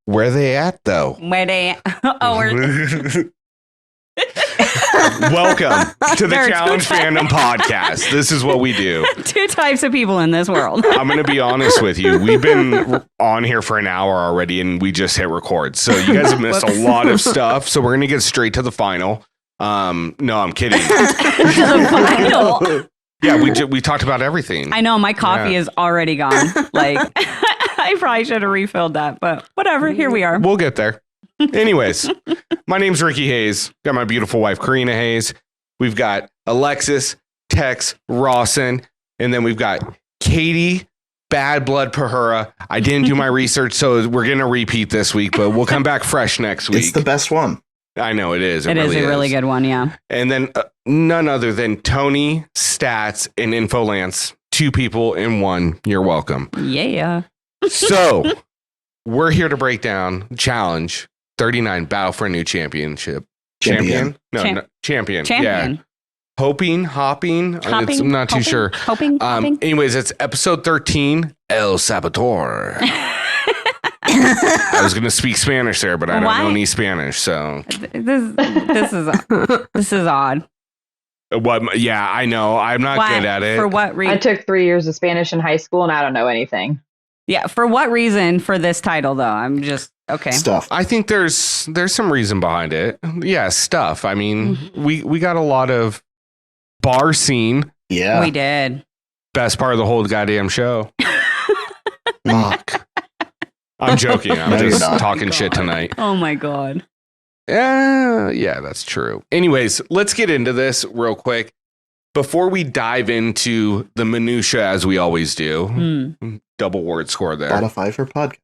Where they at, though? Where they? Oh, we're. Welcome to the Challenge Fandom Podcast. This is what we do. Two types of people in this world. I'm going to be honest with you. We've been on here for an hour already, and we just hit record. So you guys have missed a lot of stuff. So we're going to get straight to the final. No, I'm kidding. To the final. Yeah, we talked about everything. I know my coffee is already gone. Like, I probably should have refilled that, but whatever. Here we are. We'll get there. Anyways, my name's Ricky Hayes. Got my beautiful wife, Corrina Hayes. We've got Alexis, Tex, Rawson, and then we've got Katie, Bad Blood Pahura. I didn't do my research, so we're going to repeat this week, but we'll come back fresh next week. It's the best one. I know it is. It really is a really good one, yeah. And then none other than Tony, Stats, and Infolance. 2 people in one. You're welcome. Yeah. So we're here to break down Challenge 39, Battle for a New Championship. Champion? No, Champion. Yeah. Hopping. I'm not too sure. Hoping. Anyways, it's episode 13, El Saboteur. I was going to speak Spanish there, but I don't know any Spanish, so. This is odd. What? Yeah, I know. I'm not good at it. For what reason? I took 3 years of Spanish in high school, and I don't know anything. Yeah, for what reason for this title, though? I'm just, okay. Stuff. I think there's some reason behind it. Yeah, stuff. I mean, we got a lot of bar scene. Yeah. We did. Best part of the whole goddamn show. Mock. I'm joking. I'm just talking shit tonight. Oh my God. Yeah, that's true. Anyways, let's get into this real quick. Before we dive into the minutia, as we always do, double word score there. Spotify for podcast.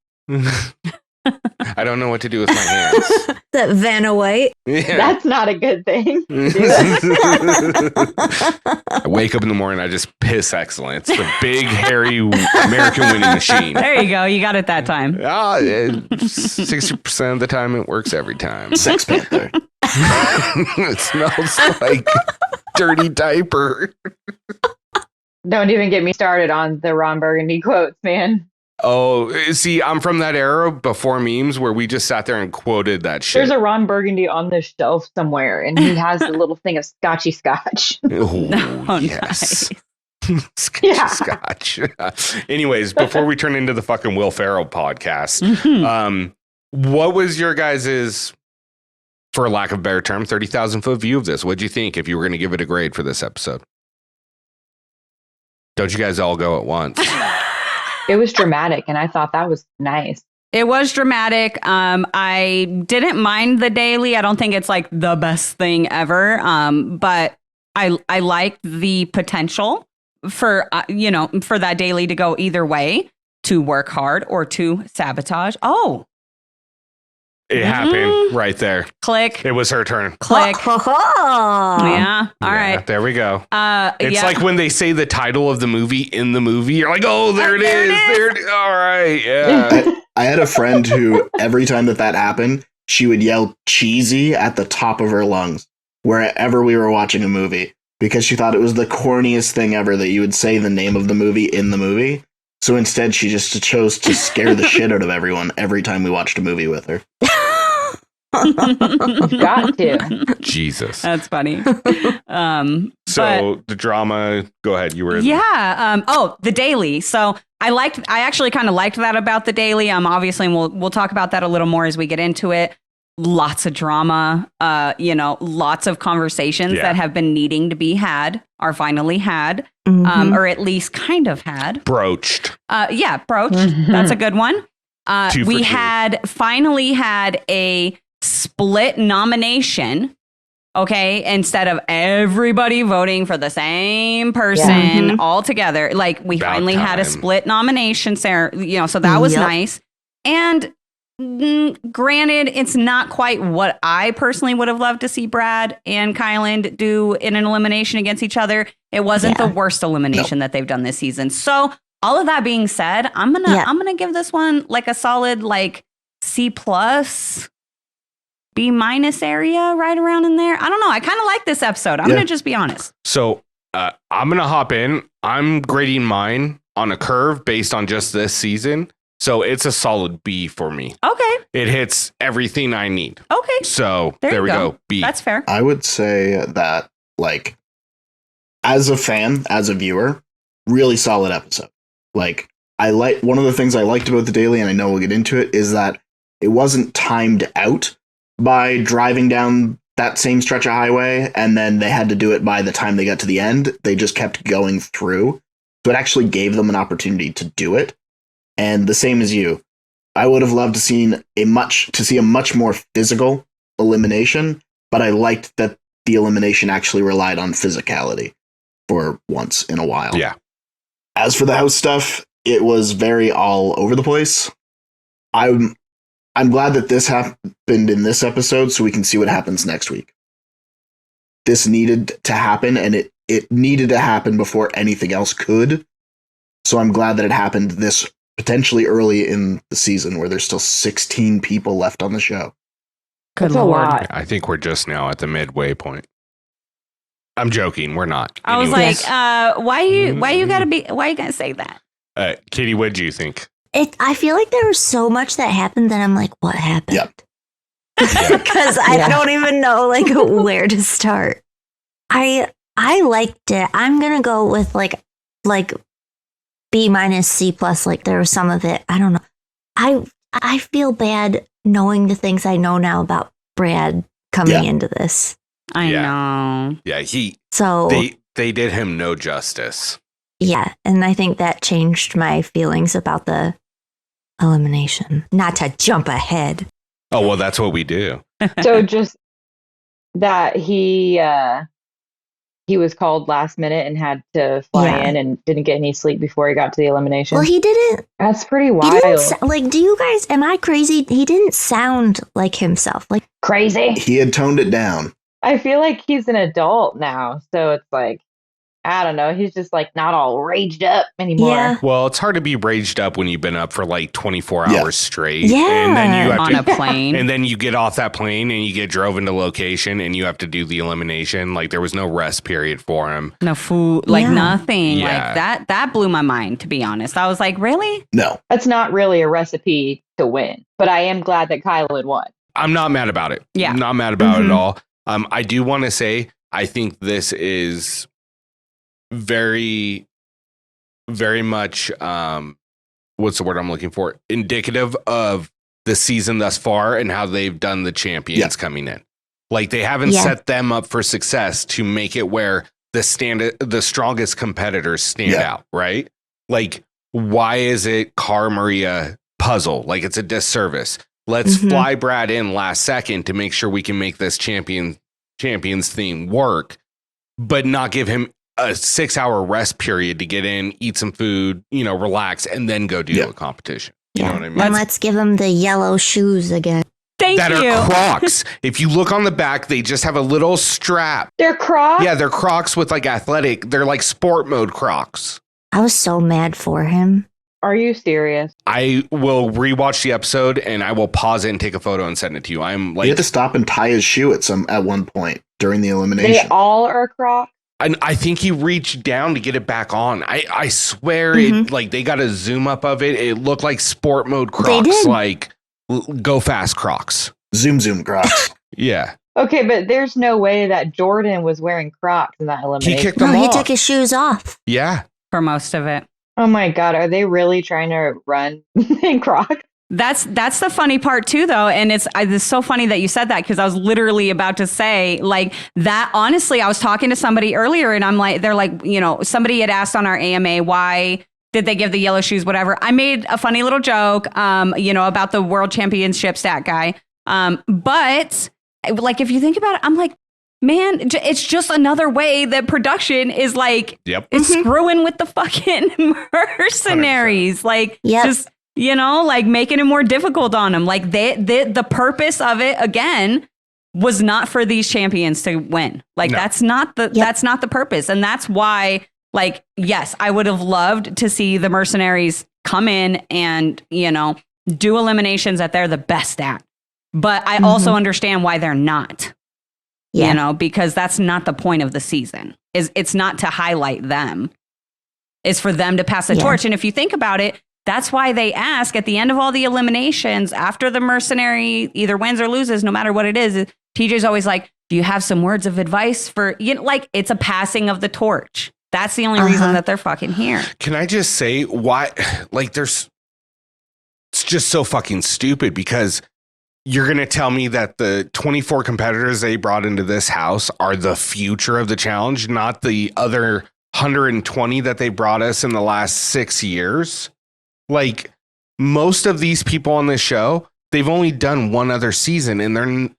I don't know what to do with my hands. That Vanna White. Yeah. That's not a good thing. I wake up in the morning, I just piss excellence. The big, hairy American winning machine. There you go. You got it that time. 60% of the time, it works every time. Sex Panther. It smells like dirty diaper. Don't even get me started on the Ron Burgundy quotes, man. Oh, see, I'm from that era before memes where we just sat there and quoted that shit. There's a Ron Burgundy on the shelf somewhere, and he has a little thing of scotchy scotch. Oh, yes. Scotch. Anyways, before we turn into the fucking Will Ferrell podcast, what was your guys's, for lack of a better term, 30,000 foot view of this? What'd you think if you were going to give it a grade for this episode? Don't you guys all go at once? It was dramatic, and I thought that was nice. It was dramatic. I didn't mind the daily. I don't think it's like the best thing ever. But I liked the potential for, for that daily to go either way, to work hard or to sabotage. Oh, it happened right there. Click. It was her turn. Click. Yeah. All right. There we go. It's yeah. like when they say the title of the movie in the movie, you're like, oh, there it is. There it is. All right. Yeah. I had a friend who, every time that happened, she would yell cheesy at the top of her lungs wherever we were watching a movie because she thought it was the corniest thing ever that you would say the name of the movie in the movie. So instead, she just chose to scare the shit out of everyone every time we watched a movie with her. You've got to. Jesus. That's funny. So the drama, go ahead. You were. Yeah. The daily. So I actually kind of liked that about the daily. Obviously, and we'll talk about that a little more as we get into it. Lots of drama, lots of conversations that have been needing to be had are finally had, or at least kind of had. Broached. Broached. That's a good one. We finally had a split nomination. Okay, instead of everybody voting for the same person all together, like we finally had a split nomination, Sarah. So that was nice. And granted, it's not quite what I personally would have loved to see Brad and Kyland do in an elimination against each other. It wasn't the worst elimination that they've done this season. So all of that being said, I'm gonna give this one like a solid C+, B- area, right around in there. I don't know. I kind of like this episode. I'm gonna just be honest. So I'm gonna hop in. I'm grading mine on a curve based on just this season. So it's a solid B for me. Okay. It hits everything I need. Okay. So there we go. B. That's fair. I would say that, like, as a fan, as a viewer, really solid episode. Like, one of the things I liked about the daily, and I know we'll get into it, is that it wasn't timed out by driving down that same stretch of highway, and then they had to do it by the time they got to the end. They just kept going through. So it actually gave them an opportunity to do it. And the same as you, I would have loved to see a much more physical elimination, but I liked that the elimination actually relied on physicality for once in a while. Yeah. As for the house stuff, it was very all over the place. I'm glad that this happened in this episode so we can see what happens next week. This needed to happen, and it needed to happen before anything else could. So I'm glad that it happened this potentially early in the season where there's still 16 people left on the show. Good That's a Lord. lot. I think we're just now at the midway point. I'm joking. We're not. I was Anyways. like, why you gotta say that? Katie, what did you think? I feel like there was so much that happened that I'm like, what happened? Yep. Because I don't even know like where to start. I liked it. I'm gonna go with like B minus C plus. Like there was some of it. I don't know. I feel bad knowing the things I know now about Brad coming into this. I Yeah. know. Yeah, So they did him no justice. yeah, and I think that changed my feelings about the elimination. Not to jump ahead. Oh, well, that's what we do. So just that he was called last minute and had to fly in and didn't get any sleep before he got to the elimination. Well, he didn't. That's pretty He wild. didn't like. Do you guys? Am I crazy? He didn't sound like himself. Like Crazy. He had toned it down. I feel like he's an adult now, so it's like, I don't know. He's just like not all raged up anymore. Yeah. Well, it's hard to be raged up when you've been up for like 24 Yeah. hours straight. Yeah. And then you have On to, a plane. and then you get off that plane and you get drove into location and you have to do the elimination. Like there was no rest period for him. No food, like Yeah. nothing. Yeah. Like that blew my mind, to be honest. I was like, really? No. That's not really a recipe to win, but I am glad that Kyland won. I'm not mad about it. Yeah. I'm not mad about it at Mhm. all. I do want to say, I think this is very, very much, what's the word I'm looking for? Indicative of the season thus far and how they've done the champions coming in. Like they haven't Yeah. set them up for success to make it where the strongest competitors stand out, right? Like, why is it Car Maria puzzle? Like it's a disservice. Let's Mhm. fly Brad in last second to make sure we can make this champions theme work, but not give him a 6-hour rest period to get in, eat some food, relax, and then go do a competition. You know what I mean? And let's give him the yellow shoes again. Thank That you. are Crocs. If you look on the back, they just have a little strap. They're Crocs. Yeah, they're Crocs with like athletic. They're like sport mode Crocs. I was so mad for him. Are you serious? I will rewatch the episode and I will pause it and take a photo and send it to you. I'm He had like, to stop and tie his shoe at one point during the elimination. They all are Crocs. and I think he reached down to get it back on. I swear Mhm. it, like they got a zoom up of it. It looked like sport mode They Crocs, did. like go fast Crocs. Zoom Crocs. Yeah. Okay, but there's no way that Jordan was wearing Crocs in that He elimination. kicked No, them he off. took his shoes off. Yeah. For most of it. Oh my God, are they really trying to run in Crocs? That's the funny part too, though, and it's so funny that you said that because I was literally about to say like that. Honestly, I was talking to somebody earlier, and I'm like, they're like, somebody had asked on our AMA why did they give the yellow shoes, whatever. I made a funny little joke, about the World Championship stat guy, but like if you think about it, I'm like, man, it's just another way that production is like, Yep. it's screwing with the fucking mercenaries, 100%. like Yep. just. Like making it more difficult on them. Like the purpose of it again was not for these champions to win. Like No. that's not the purpose. And that's why, like, yes, I would have loved to see the mercenaries come in and, do eliminations that they're the best at. But I also understand why they're not. Yeah. Because that's not the point of the season. It's not to highlight them. It's for them to pass the torch. And if you think about it, That's why they ask at the end of all the eliminations, after the mercenary either wins or loses, no matter what it is, TJ's always like, do you have some words of advice for, like, it's a passing of the torch. That's the only reason that they're fucking here. Can I just say why, like, it's just so fucking stupid, because you're going to tell me that the 24 competitors they brought into this house are the future of the challenge, not the other 120 that they brought us in the last 6 years? Like, most of these people on this show, they've only done one other season, and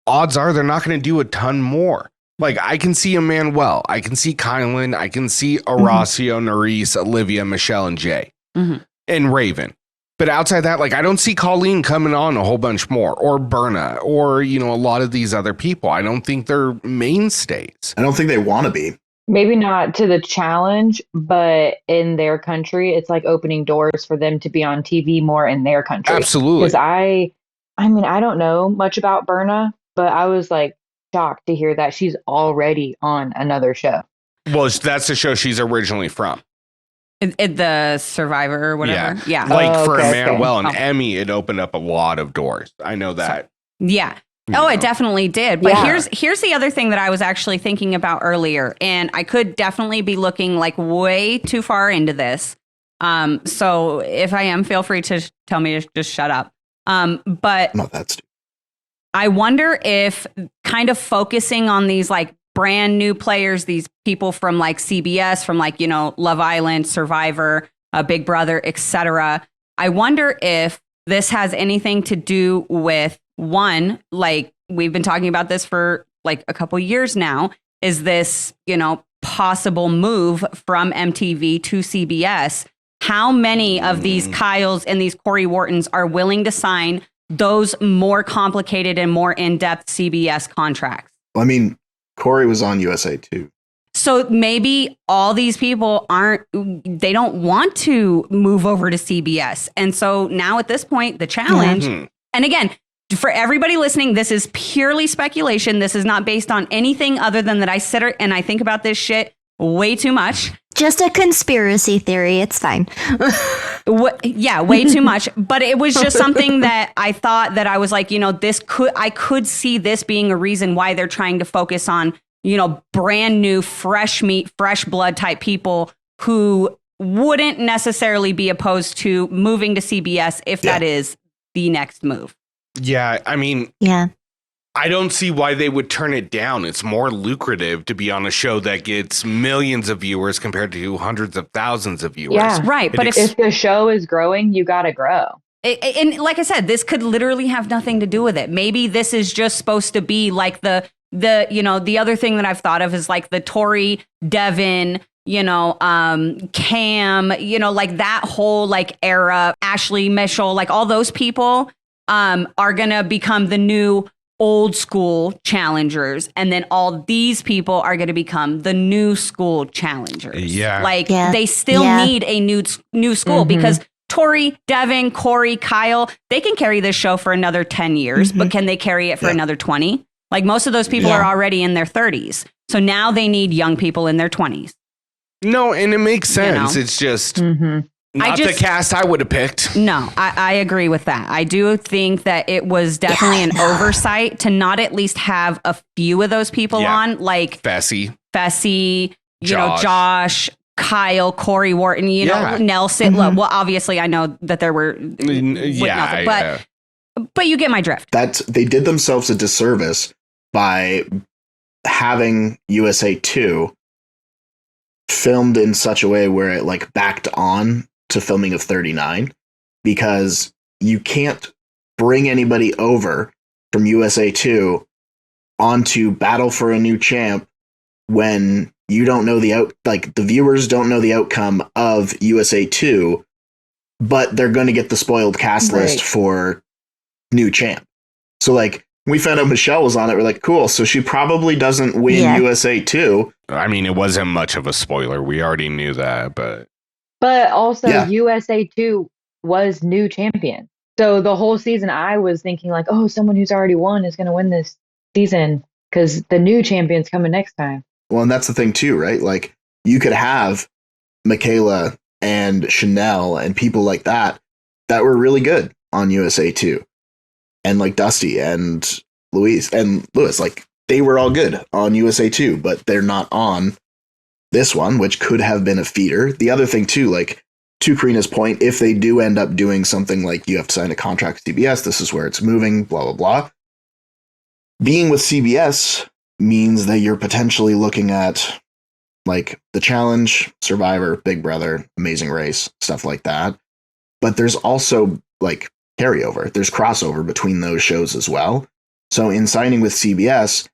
odds are they're not going to do a ton more. Like, I can see Emmanuel, I can see Kyland, I can see Horacio, Nurys, Olivia, Michele, and Jay, and Raven. But outside that, like, I don't see Colleen coming on a whole bunch more, or Berna, or, a lot of these other people. I don't think they're mainstays. I don't think they want to be. Maybe not to the challenge, but in their country, it's like opening doors for them to be on TV more in their country. Absolutely. Because I don't know much about Berna, but I was like shocked to hear that she's already on another show. Well, that's the show she's originally from. The Survivor or whatever. Yeah. Like for Emmanuel and Emmy, it opened up a lot of doors. I know that. Yeah. It definitely did. But here's the other thing that I was actually thinking about earlier, and I could definitely be looking like way too far into this. So if I am, feel free to tell me to just shut up. But not that stupid. I wonder if kind of focusing on these like brand new players, these people from like CBS, from like, Love Island, Survivor, Big Brother, etc. I wonder if this has anything to do with, one, like we've been talking about this for like a couple years now, is this, possible move from MTV to CBS? How many of these Kyles and these Corey Whartons are willing to sign those more complicated and more in-depth CBS contracts? Well, I mean, Corey was on USA too. So maybe all these people they don't want to move over to CBS. And so now at this point, the challenge, and again, for everybody listening, this is purely speculation. This is not based on anything other than that I sit and I think about this shit way too much. Just a conspiracy theory. It's fine. Way too much. But it was just something that I thought that I was like, I could see this being a reason why they're trying to focus on, brand new, fresh meat, fresh blood type people who wouldn't necessarily be opposed to moving to CBS if that is the next move. Yeah, I mean, I don't see why they would turn it down. It's more lucrative to be on a show that gets millions of viewers compared to hundreds of thousands of viewers. Yeah, right. But if the show is growing, you got to grow. And like I said, this could literally have nothing to do with it. Maybe this is just supposed to be like the other thing that I've thought of is like the Tori, Devin, Cam, like that whole like era, Ashley, Michele, like all those people are going to become the new old school challengers. And then all these people are going to become the new school challengers. Yeah. They still need a new school because Tori, Devin, Corey, Kyle, they can carry this show for another 10 years, but can they carry it for another 20? Like most of those people are already in their 30s. So now they need young people in their 20s. No, and it makes sense. It's just not the cast I would have picked. No, I agree with that. I do think that it was definitely an oversight to not at least have a few of those people on, like Fessy, Josh, Kyle, Corey Wharton, Nelson. Well, obviously, I know that there were but you get my drift. They did themselves a disservice by having USA 2 filmed in such a way where it like backed on to filming of 39, because you can't bring anybody over from USA 2 onto Battle for a New Champ when you don't know the viewers don't know the outcome of USA 2, but they're going to get the spoiled cast list for New Champ. So like we found out Michele was on it. We're like, cool. So she probably doesn't win USA 2. I mean, it wasn't much of a spoiler. We already knew that, but also USA 2 was new champion. So the whole season I was thinking like, oh, someone who's already won is going to win this season because the new champion's coming next time. Well, and that's the thing too, right? Like you could have Michele and Chanel and people like that were really good on USA 2. And like Dusty and Lewis, like they were all good on USA 2, but they're not on this one, which could have been a feeder. The other thing too, like to Corrina's point, if they do end up doing something like you have to sign a contract with CBS, this is where it's moving, blah, blah, blah. Being with CBS means that you're potentially looking at like The Challenge, Survivor, Big Brother, Amazing Race, stuff like that. But there's also like carryover. There's crossover between those shows as well. So in signing with CBS,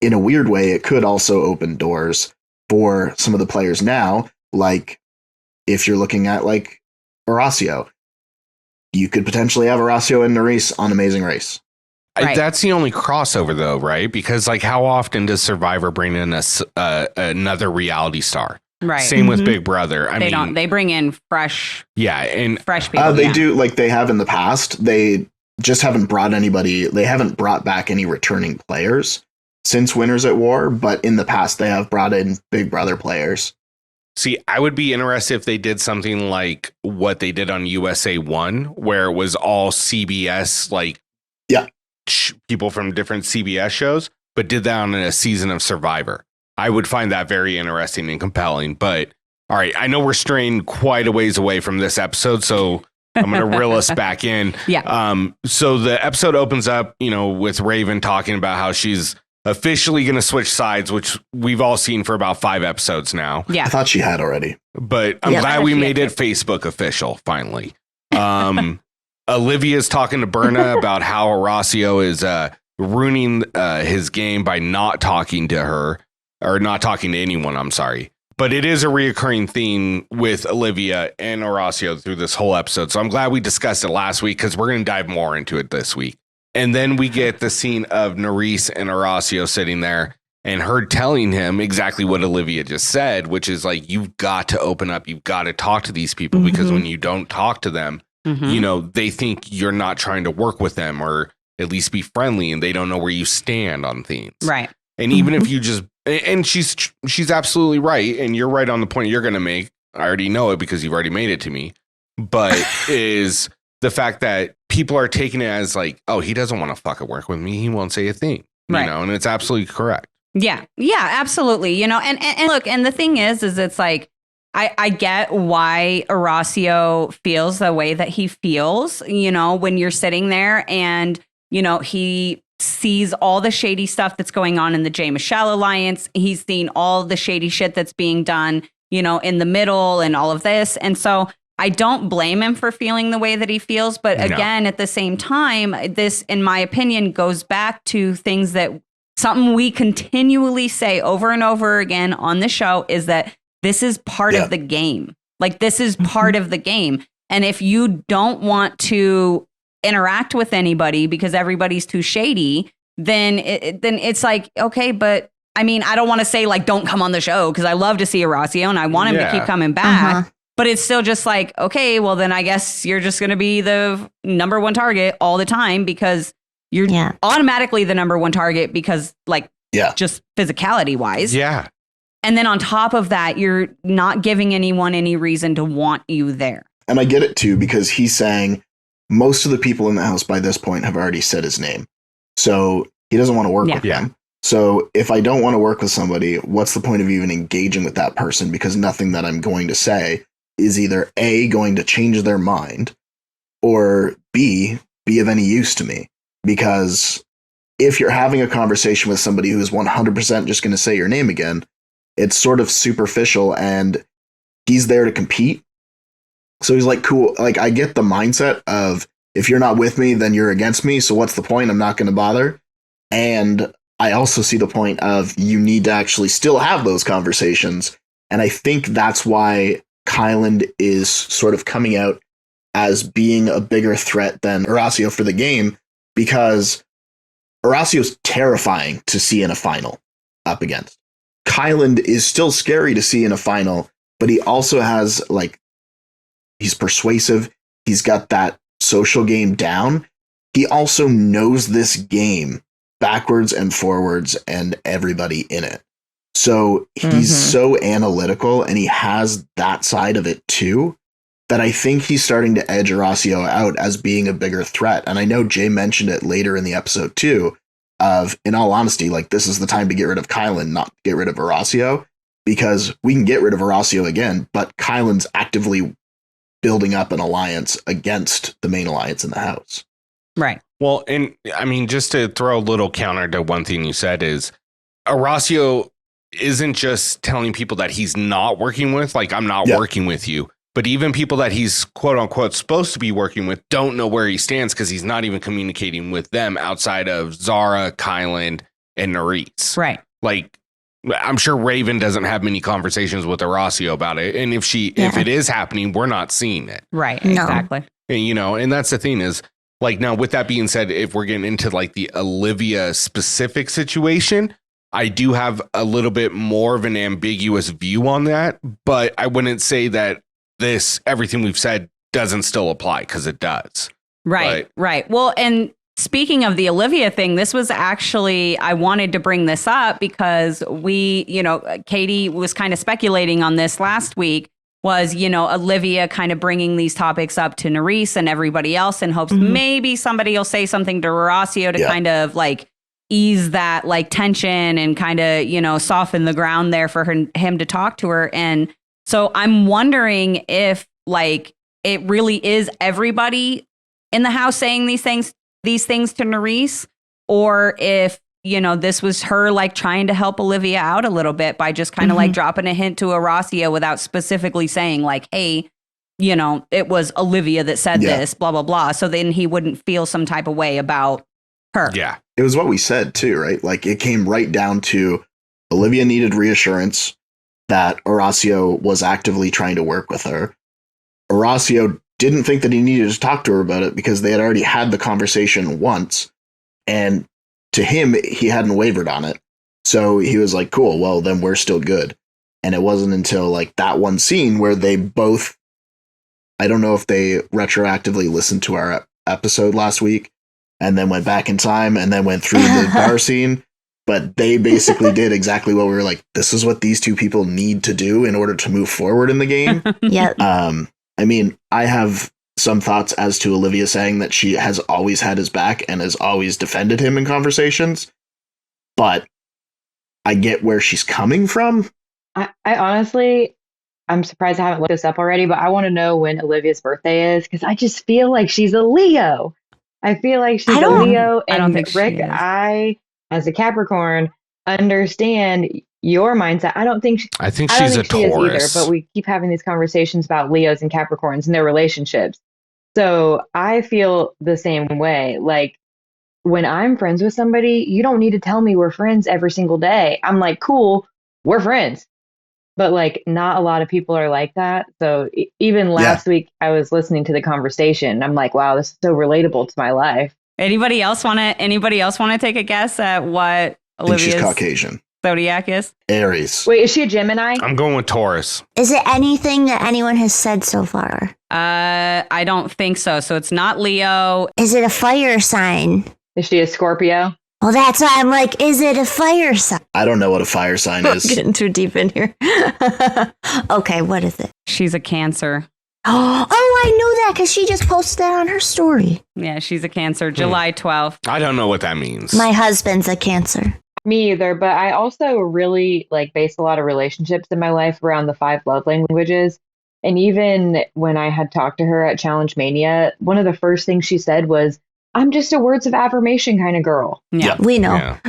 in a weird way, it could also open doors for some of the players now. Like if you're looking at like Horacio, you could potentially have Horacio and Nurys on Amazing Race. Right. That's the only crossover, though, right? Because like, how often does Survivor bring in another reality star? Right. Same with Big Brother. I mean, they bring in fresh people. They do, like they have in the past. They just haven't brought anybody. They haven't brought back any returning players since Winners at War. But in the past, they have brought in Big Brother players. See, I would be interested if they did something like what they did on USA 1, where it was all CBS, like people from different CBS shows, but did that on a season of Survivor. I would find that very interesting and compelling. But all right, I know we're straying quite a ways away from this episode, so I'm going to reel us back in. Yeah. So the episode opens up, with Raven talking about how she's officially going to switch sides, which we've all seen for about 5 episodes now. Yeah. I thought she had already. But I'm glad we made it Facebook official, finally. Olivia's talking to Berna about how Horacio is ruining his game by not talking to her, or not talking to anyone, I'm sorry. But it is a reoccurring theme with Olivia and Horacio through this whole episode. So I'm glad we discussed it last week, because we're going to dive more into it this week. And then we get the scene of Nurys and Horacio sitting there and her telling him exactly what Olivia just said, which is like, you've got to open up. You've got to talk to these people, because when you don't talk to them, they think you're not trying to work with them or at least be friendly, and they don't know where you stand on things. Right. And even if you just, and she's absolutely right. And you're right on the point you're going to make. I already know it because you've already made it to me, but is the fact that people are taking it as like, oh, he doesn't want to fucking work with me. He won't say a thing, and it's absolutely correct. Yeah. Yeah, absolutely. And look, and the thing is it's like, I get why Horacio feels the way that he feels, when you're sitting there and, he sees all the shady stuff that's going on in the Jay Michele alliance. He's seen all the shady shit that's being done, in the middle and all of this. And so I don't blame him for feeling the way that he feels. But again, at the same time, this, in my opinion, goes back to things that something we continually say over and over again on the show is that this is part of the game. Like, this is part of the game. And if you don't want to interact with anybody because everybody's too shady, then it's like, okay, but I mean, I don't want to say like, don't come on the show, because I love to see Horacio and I want him to keep coming back. But it's still just like, okay, well, then I guess you're just going to be the number one target all the time, because you're automatically the number one target because just physicality wise. Yeah. And then on top of that, you're not giving anyone any reason to want you there. And I get it too, because he's saying most of the people in the house by this point have already said his name. So he doesn't want to work with them. So if I don't want to work with somebody, what's the point of even engaging with that person? Because nothing that I'm going to say is either A, going to change their mind, or B, be of any use to me. Because if you're having a conversation with somebody who is 100% just going to say your name again, it's sort of superficial, and he's there to compete. So he's like, cool. Like, I get the mindset of, if you're not with me, then you're against me. So what's the point? I'm not going to bother. And I also see the point of, you need to actually still have those conversations. And I think that's why Kyland is sort of coming out as being a bigger threat than Horacio for the game, because Horacio's terrifying to see in a final up against. Kyland is still scary to see in a final, but he also has, like, he's persuasive. He's got that social game down. He also knows this game backwards and forwards and everybody in it. So he's so analytical, and he has that side of it too, that I think he's starting to edge Horacio out as being a bigger threat. And I know Jay mentioned it later in the episode too, of, in all honesty, like, this is the time to get rid of Kyland, not get rid of Horacio, because we can get rid of Horacio again, but Kyland's actively building up an alliance against the main alliance in the house. Right. Well, and I mean, just to throw a little counter to one thing you said is Horacio isn't just telling people that he's not working with, like, I'm not working with you, but even people that he's quote unquote supposed to be working with don't know where he stands because he's not even communicating with them outside of Zara, Kyland, and Nurys. Right. Like, I'm sure Raven doesn't have many conversations with Horacio about it. And if it is happening, we're not seeing it. Right. No. Exactly. And, you know, and that's the thing is, like, now with that being said, if we're getting into like the Olivia specific situation, I do have a little bit more of an ambiguous view on that, but I wouldn't say that everything we've said doesn't still apply, because it does. Right. Right. Well, and speaking of the Olivia thing, this was actually, I wanted to bring this up because Katie was kind of speculating on this last week, was, Olivia kind of bringing these topics up to Nurys and everybody else in hopes maybe somebody will say something to Horacio to kind of like ease that like tension and kind of, soften the ground there for him to talk to her. And so I'm wondering if like it really is everybody in the house saying these things to Nurys, or if, this was her like trying to help Olivia out a little bit by just kind of like dropping a hint to Horacio without specifically saying like, hey, it was Olivia that said this, blah, blah, blah. So then he wouldn't feel some type of way about her. Yeah. It was what we said too, right? Like, it came right down to Olivia needed reassurance that Horacio was actively trying to work with her. Horacio didn't think that he needed to talk to her about it because they had already had the conversation once. And to him, he hadn't wavered on it. So he was like, cool, well, then we're still good. And it wasn't until like that one scene where they both, I don't know if they retroactively listened to our episode last week and then went back in time and then went through the bar scene. But they basically did exactly what we were like, this is what these two people need to do in order to move forward in the game. Yeah. I mean, I have some thoughts as to Olivia saying that she has always had his back and has always defended him in conversations, but I get where she's coming from. I honestly, I'm surprised I haven't looked this up already, but I want to know when Olivia's birthday is, because I just feel like she's a Leo. I feel like she's a Leo, and I don't think Rick, I, as a Capricorn, understand your mindset. I think she's a Taurus. She is either, but we keep having these conversations about Leos and Capricorns and their relationships. So I feel the same way. Like, when I'm friends with somebody, you don't need to tell me we're friends every single day. I'm like, cool, we're friends. But like, not a lot of people are like that. So even last week, I was listening to the conversation. I'm like, wow, this is so relatable to my life. Anybody else want to take a guess at what Olivia's she's Caucasian zodiac is? Aries. Wait, is she a Gemini? I'm going with Taurus. Is it anything that anyone has said so far? I don't think so. So it's not Leo. Is it a fire sign? Is she a Scorpio? Well, that's why I'm like, is it a fire sign? I don't know what a fire sign is. I'm getting too deep in here. Okay, what is it? She's a Cancer. Oh, I knew that because she just posted that on her story. Yeah, she's a Cancer. July 12th. I don't know what that means. My husband's a Cancer. Me either, but I also really like base a lot of relationships in my life around the 5 love languages. And even when I had talked to her at Challenge Mania, one of the first things she said was, I'm just a words of affirmation kind of girl. Yeah. We know. Yeah.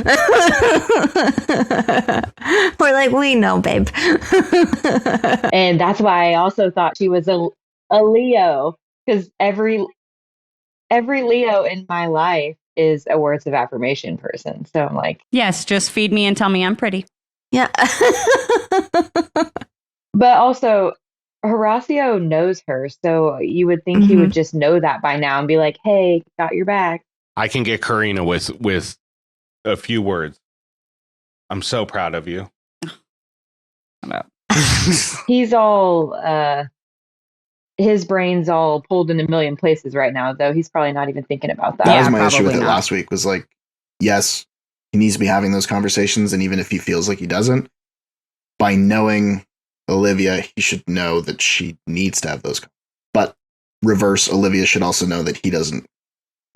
We're like, we know, babe. And that's why I also thought she was a Leo, because every Leo in my life is a words of affirmation person. So I'm like, yes, just feed me and tell me I'm pretty. Yeah. But also, Horacio knows her, so you would think he would just know that by now and be like, hey, got your back. I can get Corrina with a few words. I'm so proud of you. He's all, his brain's all pulled in a million places right now, though. He's probably not even thinking about that. That was my issue with it not. last week, was like, yes, he needs to be having those conversations, and even if he feels like he doesn't, by knowing Olivia, he should know that she needs to have those. But reverse, Olivia should also know that he doesn't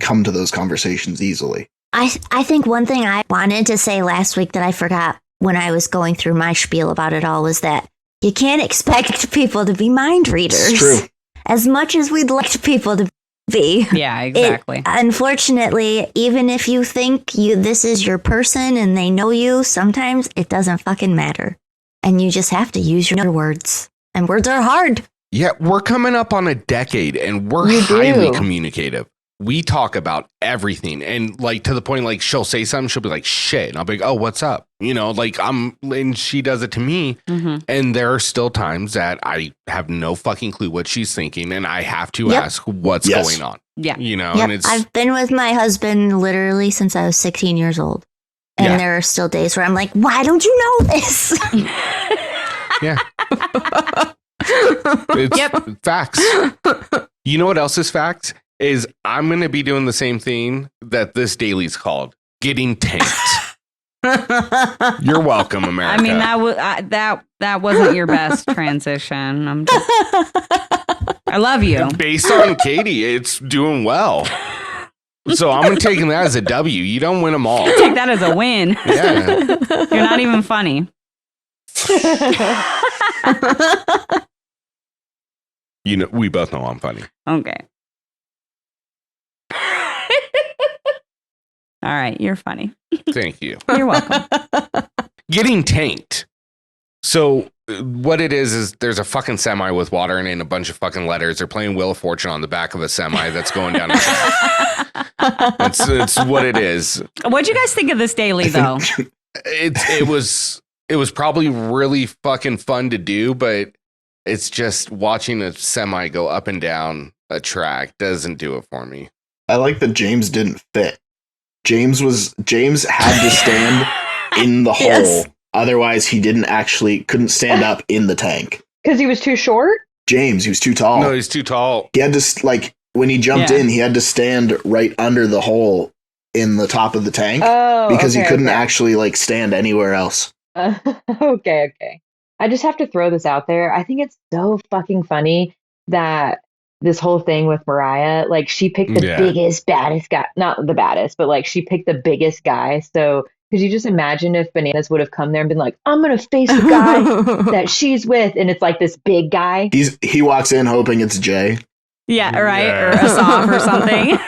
come to those conversations easily. I think one thing I wanted to say last week that I forgot when I was going through my spiel about it all was that you can't expect people to be mind readers. It's true. As much as we'd like people to be. Yeah, exactly. Unfortunately, even if you think this is your person and they know you, sometimes it doesn't fucking matter. And you just have to use your words. And words are hard. Yeah, we're coming up on a decade and we're highly communicative. We talk about everything, and like to the point, like she'll say something, she'll be like, shit. And I'll be like, oh, what's up? You know, like and she does it to me. Mm-hmm. And there are still times that I have no fucking clue what she's thinking. And I have to ask what's going on. Yeah. You know, and I've been with my husband literally since I was 16 years old. And there are still days where I'm like, why don't you know this? Yeah. It's facts. You know what else is facts? Is I'm going to be doing the same thing that this daily's called, getting tanked. You're welcome, America. I mean, that wasn't your best transition. I love you. Based on Katie, it's doing well. So I'm taking that as a W. You don't win them all. Take that as a win. Yeah. You're not even funny. You know, we both know I'm funny. Okay. All right, you're funny. Thank you. You're welcome. Getting tanked. So what it is there's a fucking semi with water in it and a bunch of fucking letters. They're playing Wheel of Fortune on the back of a semi that's going down a track. It's what it is. What'd you guys think of this daily, though? It was probably really fucking fun to do, but it's just watching a semi go up and down a track doesn't do it for me. I like that James didn't fit. James had to stand in the hole. Otherwise, he couldn't stand up in the tank. Because he was too short? James, he was too tall. No, he's too tall. He had to, when he jumped in, he had to stand right under the hole in the top of the tank. Because he couldn't actually, stand anywhere else. Okay. I just have to throw this out there. I think it's so fucking funny that this whole thing with Mariah, she picked the biggest, baddest guy. Not the baddest, but she picked the biggest guy. So could you just imagine if Bananas would have come there and been like, I'm going to face the guy that she's with. And it's this big guy. He walks in hoping it's Jay. Yeah, right. Yeah. Or Asaf or something.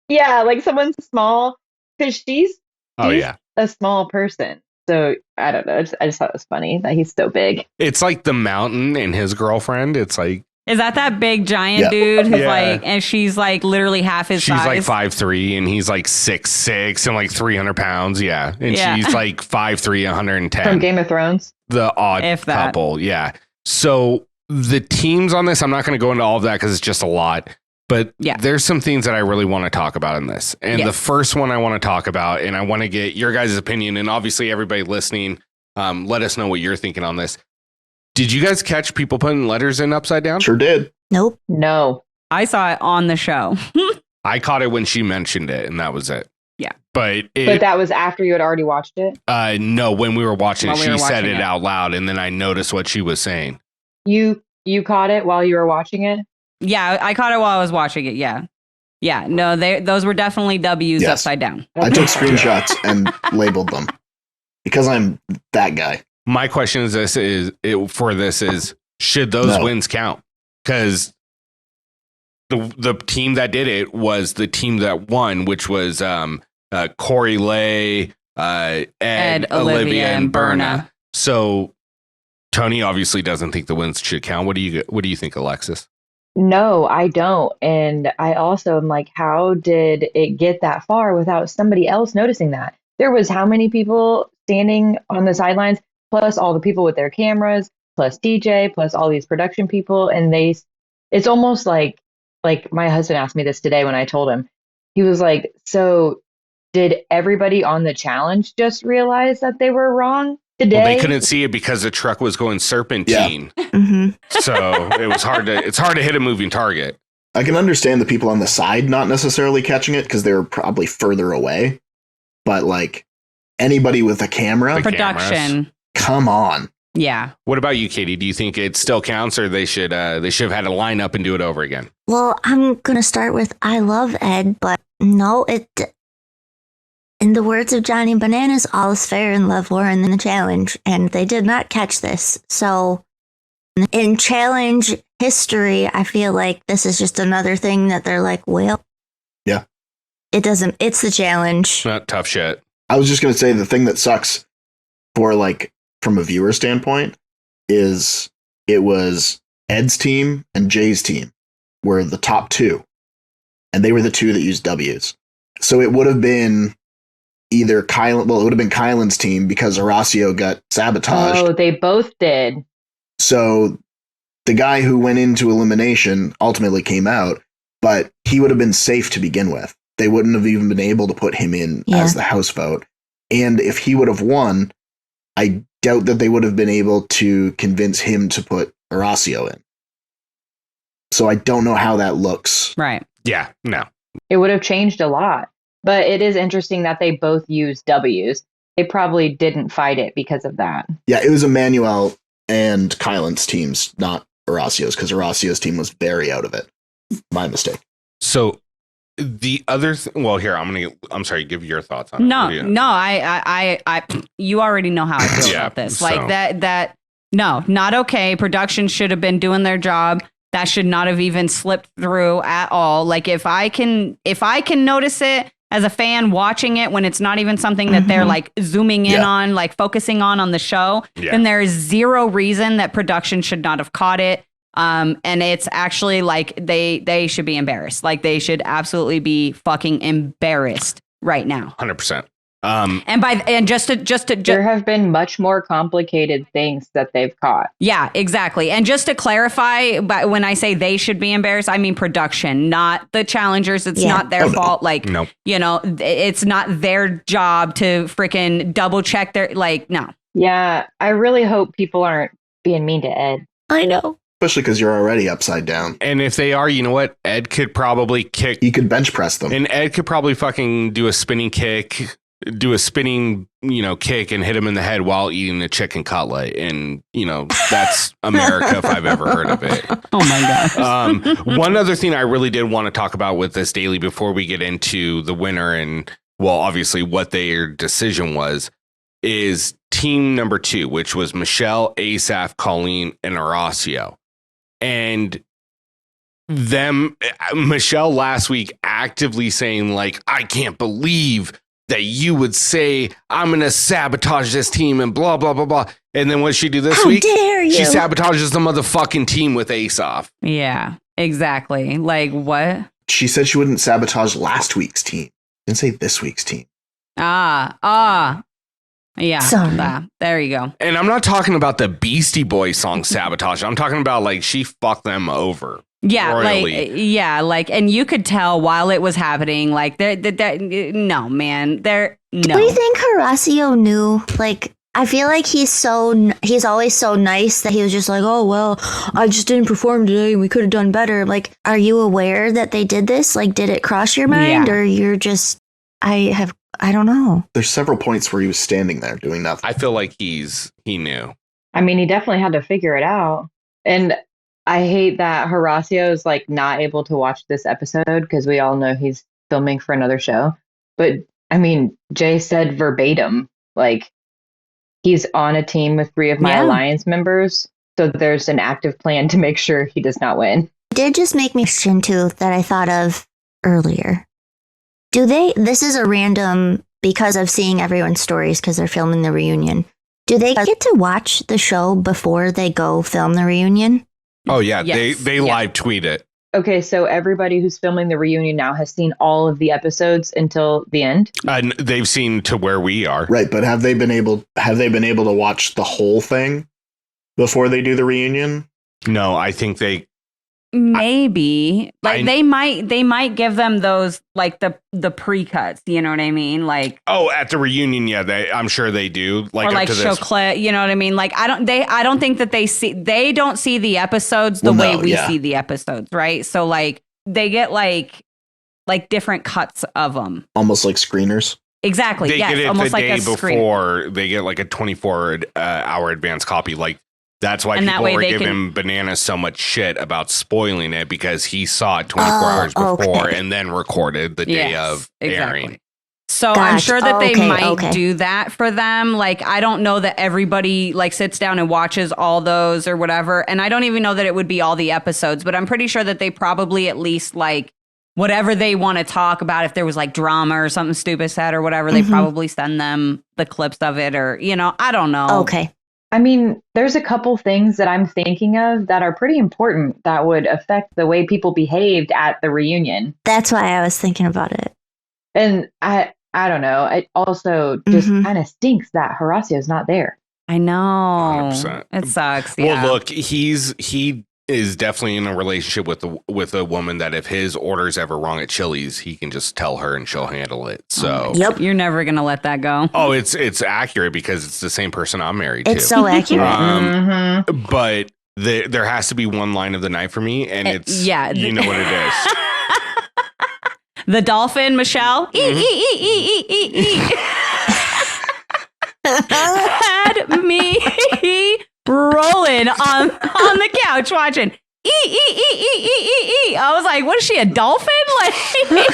Yeah, someone small. Because she's a small person. So I don't know. I just thought it was funny that he's so big. It's like the Mountain and his girlfriend. It's like. Is that big giant dude who's and she's literally half his size? She's 5'3" and he's 6'6" and 300 pounds. Yeah. And she's 5'3", 110. From Game of Thrones? The odd couple. Yeah. So the teams on this, I'm not going to go into all of that because it's just a lot. But there's some things that I really want to talk about in this. And the first one I want to talk about, and I want to get your guys' opinion, and obviously everybody listening, let us know what you're thinking on this. Did you guys catch people putting letters in upside down? Sure did. Nope. No. I saw it on the show. I caught it when she mentioned it, and that was it. Yeah. But that was after you had already watched it? No, when we were watching it, she said it out loud, and then I noticed what she was saying. You caught it while you were watching it? Yeah, I caught it while I was watching it, yeah. Yeah, no, those were definitely W's upside down. I took screenshots and labeled them because I'm that guy. My question is should those wins count? Because the team that did it was the team that won, which was Corey Lay, Ed, Olivia, and Berna. So Tony obviously doesn't think the wins should count. What do you think, Alexis? No, I don't. And I also am how did it get that far without somebody else noticing that? There was how many people standing on the sidelines? Plus all the people with their cameras, plus DJ, plus all these production people. And it's almost like my husband asked me this today when I told him. He was like, so did everybody on the challenge just realize that they were wrong today? Well, they couldn't see it because the truck was going serpentine. Yeah. Mm-hmm. So it's hard to hit a moving target. I can understand the people on the side not necessarily catching it because they were probably further away. But anybody with a camera. Production. Come on. Yeah. What about you, Katie? Do you think it still counts, or they should have had a lineup and do it over again? Well, I'm going to start with I love Ed, but no, in the words of Johnny Bananas, all is fair in love, war, and the challenge. And they did not catch this. So in challenge history, I feel like this is just another thing that they're like, well, yeah, it's the challenge. Not tough shit. I was just going to say the thing that sucks for like from a viewer standpoint is it was Ed's team and Jay's team were the top two, and they were the two that used W's. So it would have been either Kyland, well, it would have been Kyland's team because Horacio got sabotaged. Oh, they both did. So the guy who went into elimination ultimately came out, but he would have been safe to begin with. They wouldn't have even been able to put him in as the house vote. And if he would have won, I doubt that they would have been able to convince him to put Horacio in. So I don't know how that looks. Right. Yeah, no. It would have changed a lot. But it is interesting that they both used W's. They probably didn't fight it because of that. Yeah, it was Emmanuel and Kyland's teams, not Horacio's, because Horacio's team was very out of it. My mistake. So the other well, here I'm sorry, give your thoughts on it. No, I you already know how I feel about this. so- Like that no, not okay. Production should have been doing their job. That should not have even slipped through at all. Like if I can notice it as a fan watching it when it's not even something that they're like zooming in on, like focusing on the show, then there is zero reason that production should not have caught it. And it's actually like they should be embarrassed. Like they should absolutely be fucking embarrassed right now. 100%. There have been much more complicated things that they've caught. Yeah, exactly. And just to clarify, but when I say they should be embarrassed, I mean production, not the challengers. It's not their fault. Like, you know, it's not their job to freaking double check their, like, no. Yeah, I really hope people aren't being mean to Ed. I know. Especially because you're already upside down. And if they are, you know what? Ed could probably kick. He could bench press them. And Ed could probably fucking do a spinning kick, kick and hit him in the head while eating a chicken cutlet. And, that's America if I've ever heard of it. Oh my gosh. One other thing I really did want to talk about with this daily before we get into the winner and, well, obviously what their decision was, is team number 2, which was Michele, Asaph, Colleen, and Horacio. And Michele last week actively saying, like, I can't believe that you would say I'm going to sabotage this team and blah, blah, blah, blah. And then what did she do this week? How dare you? She sabotages the motherfucking team with Asaph. Yeah, exactly. Like what? She said she wouldn't sabotage last week's team. Didn't say this week's team. Yeah. Sorry. There you go. And I'm not talking about the Beastie Boys song Sabotage. I'm talking about like she fucked them over. Yeah, royally. and you could tell while it was happening, like, no, man, no. Do you think Horacio knew? Like, I feel like he's always so nice that he was just like, oh, well, I just didn't perform today and we could have done better. Like, are you aware that they did this? Like, did it cross your mind or you're just, I don't know. There's several points where he was standing there doing nothing. I feel like he knew. I mean, he definitely had to figure it out. And I hate that Horacio is like not able to watch this episode because we all know he's filming for another show. But I mean, Jay said verbatim, like he's on a team with 3 of my alliance members. So there's an active plan to make sure he does not win. It did just make me question too that I thought of earlier. This is a random, because of seeing everyone's stories because they're filming the reunion. Do they get to watch the show before they go film the reunion? Oh, yeah. Yes. They live tweet it. Okay, so everybody who's filming the reunion now has seen all of the episodes until the end. They've seen to where we are. Right, but have they been able to watch the whole thing before they do the reunion? No, I think they maybe they might give them those like the pre-cuts, you know what I mean? Like, oh, at the reunion, I'm sure they do. Like, or like up to show this. clip, you know what I mean? Like I don't think that they don't see the episodes the way we see the episodes, right? So like they get like different cuts of them. Almost like screeners. exactly. They yes, get it almost the like day a screen. before. They get like a 24-hour advance copy. Like that's why And that people way were they giving can- Bananas so much shit about spoiling it because he saw it 24 hours before okay. and then recorded the day of airing. So I'm Gotcha. sure that they Okay, might okay. do that for them. Like, I don't know that everybody like sits down and watches all those or whatever. And I don't even know that it would be all the episodes, but I'm pretty sure that they probably at least like whatever they want to talk about. If there was like drama or something stupid said or whatever, they probably send them the clips of it or, I don't know. Okay. I mean, there's a couple things that I'm thinking of that are pretty important that would affect the way people behaved at the reunion. That's why I was thinking about it. And I don't know. It also just kind of stinks that Horacio's not there. I know. 100%. It sucks. Well, Yeah. look, he is definitely in a relationship with a woman that if his order's ever wrong at Chili's, he can just tell her and she'll handle it. So Yep. You're never going to let that go. Oh, it's accurate because it's the same person I'm married to. It's so accurate. But there has to be one line of the night for me, and it's you know what it is. The dolphin, Michele. Had me rolling on the couch watching. I was like, what is she, a dolphin? Like,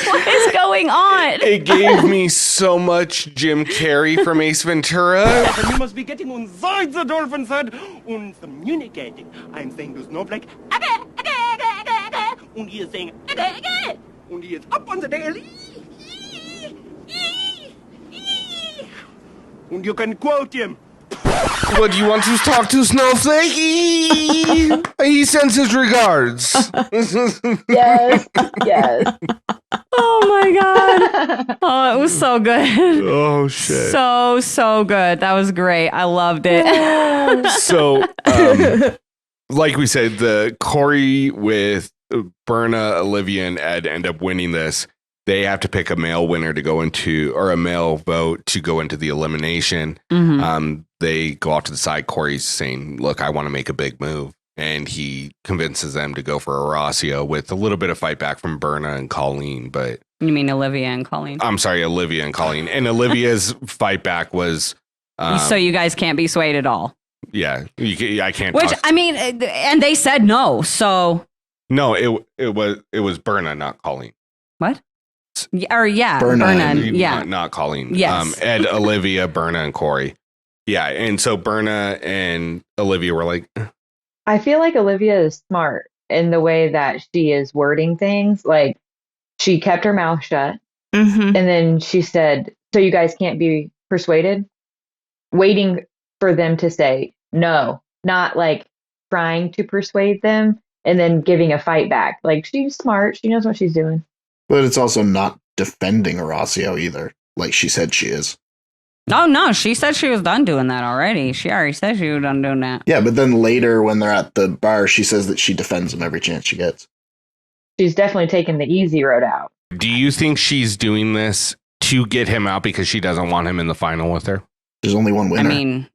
what is going on? It gave me so much Jim Carrey from Ace Ventura. You must be getting inside the dolphin's head and communicating. I'm saying to Snowflake, and he is saying, and he is up on the tail. And you can quote him. What, do you want to talk to Snowflake? He sends his regards. Yes. Oh my God. Oh, it was so good. Oh, shit. So good. That was great. I loved it. So, like we said, the Corey with Berna, Olivia, and Ed end up winning this. They have to pick a male winner to go into, or a male vote to go into the elimination. They go off to the side. Corey's saying, look, I want to make a big move. And he convinces them to go for Horacio with a little bit of fight back from Berna and Colleen. But You mean Olivia and Colleen? I'm sorry, Olivia and Colleen. And Olivia's fight back was... so you guys can't be swayed at all. Yeah, I can't. Which, talk. I mean, and they said no, so... No, it was Berna, not Colleen. What? Or Berna, Berna, not Colleen. Yes. Ed, Olivia, Berna, and Corey. Yeah, and so Berna and Olivia were like, I feel like Olivia is smart in the way that she is wording things. Like, she kept her mouth shut. And then she said, so you guys can't be persuaded? Waiting for them to say no, not like trying to persuade them and then giving a fight back. Like, she's smart. She knows what she's doing. But it's also not defending Horacio either, like she said she is. Oh, no, she said she was done doing that already. She already said she was done doing that. Yeah, but then later when they're at the bar, she says that she defends him every chance she gets. She's definitely taking the easy road out. do you think she's doing this to get him out because she doesn't want him in the final with her? There's only one winner. I mean,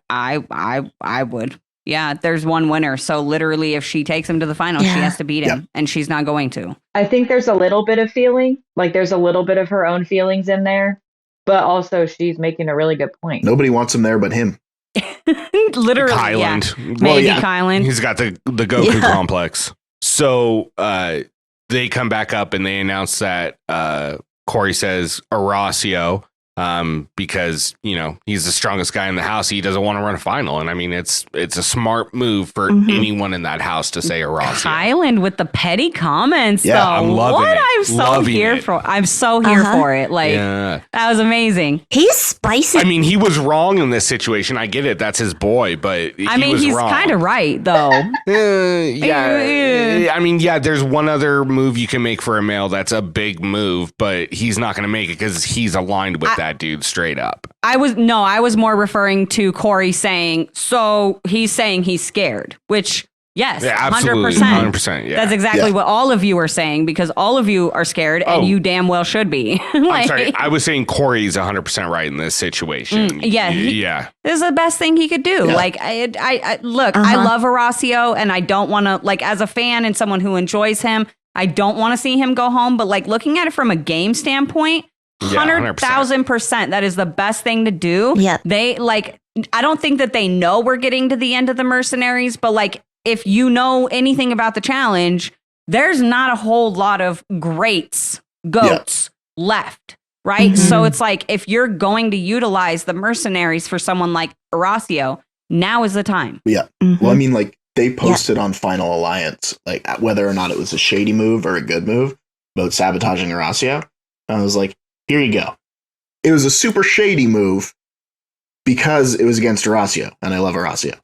I would. Yeah, there's one winner. So literally, if she takes him to the final, she has to beat him, and she's not going to. I think there's a little bit of feeling, like there's a little bit of her own feelings in there, but also she's making a really good point. Nobody wants him there but him. Literally, Kyland. yeah. Maybe Kyland. He's got the Goku complex. So they come back up and they announce that Corey says Horacio because, you know, he's the strongest guy in the house. He doesn't want to run a final. And I mean, it's a smart move for anyone in that house to say Horacio. Kyland with the petty comments, Yeah, though. I'm loving it. I'm so Loving here it. for. I'm so here for it. Like that was amazing. He's spicy. I mean, he was wrong in this situation. I get it. That's his boy, but I mean, he's kind of right, though. Yeah. I mean, yeah, there's one other move you can make for a male that's a big move, but he's not going to make it because he's aligned with that dude straight up. I was more referring to Corey saying, so he's saying he's scared, which, yes, Yeah, absolutely. 100%. 100%. Yeah. That's exactly what all of you are saying, because all of you are scared and you damn well should be. I'm sorry. I was saying Corey's 100% right in this situation. Yeah. This is the best thing he could do. Yeah. Like, I look, I love Horacio, and I don't want to, like, as a fan and someone who enjoys him, I don't want to see him go home. But like looking at it from a game standpoint, 100,000%. That is the best thing to do. Yeah. They like, I don't think that they know we're getting to the end of the mercenaries, but like, if you know anything about the challenge, there's not a whole lot of goats left. Right. Mm-hmm. So it's like, if you're going to utilize the mercenaries for someone like Horacio, now is the time. Yeah. Mm-hmm. Well, I mean, like, they posted on Final Alliance, like, whether or not it was a shady move or a good move about sabotaging Horacio. And I was like, here you go. It was a super shady move because it was against Horacio, and I love Horacio.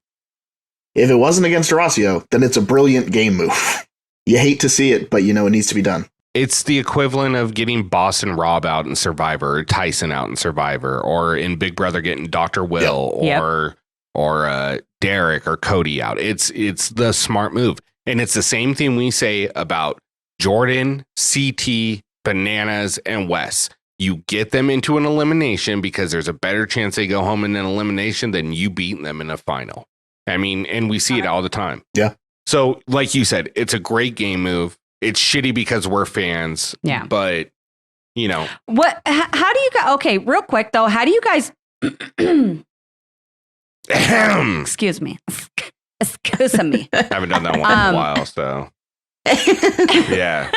If it wasn't against Horacio, then it's a brilliant game move. You hate to see it, but you know it needs to be done. It's the equivalent of getting Boston Rob out in Survivor, or Tyson out in Survivor, or in Big Brother getting Dr. Will or Derek or Cody out. It's the smart move. And it's the same thing we say about Jordan, CT, Bananas, and Wes. You get them into an elimination because there's a better chance they go home in an elimination than you beating them in a final. I mean, and we see it all the time. Yeah. So like you said, it's a great game move. It's shitty because we're fans. Yeah. But, you know. How do you guys, okay, real quick though, how do you guys, excuse me. Excuse me. Haven't done that one in a while, so. Yeah.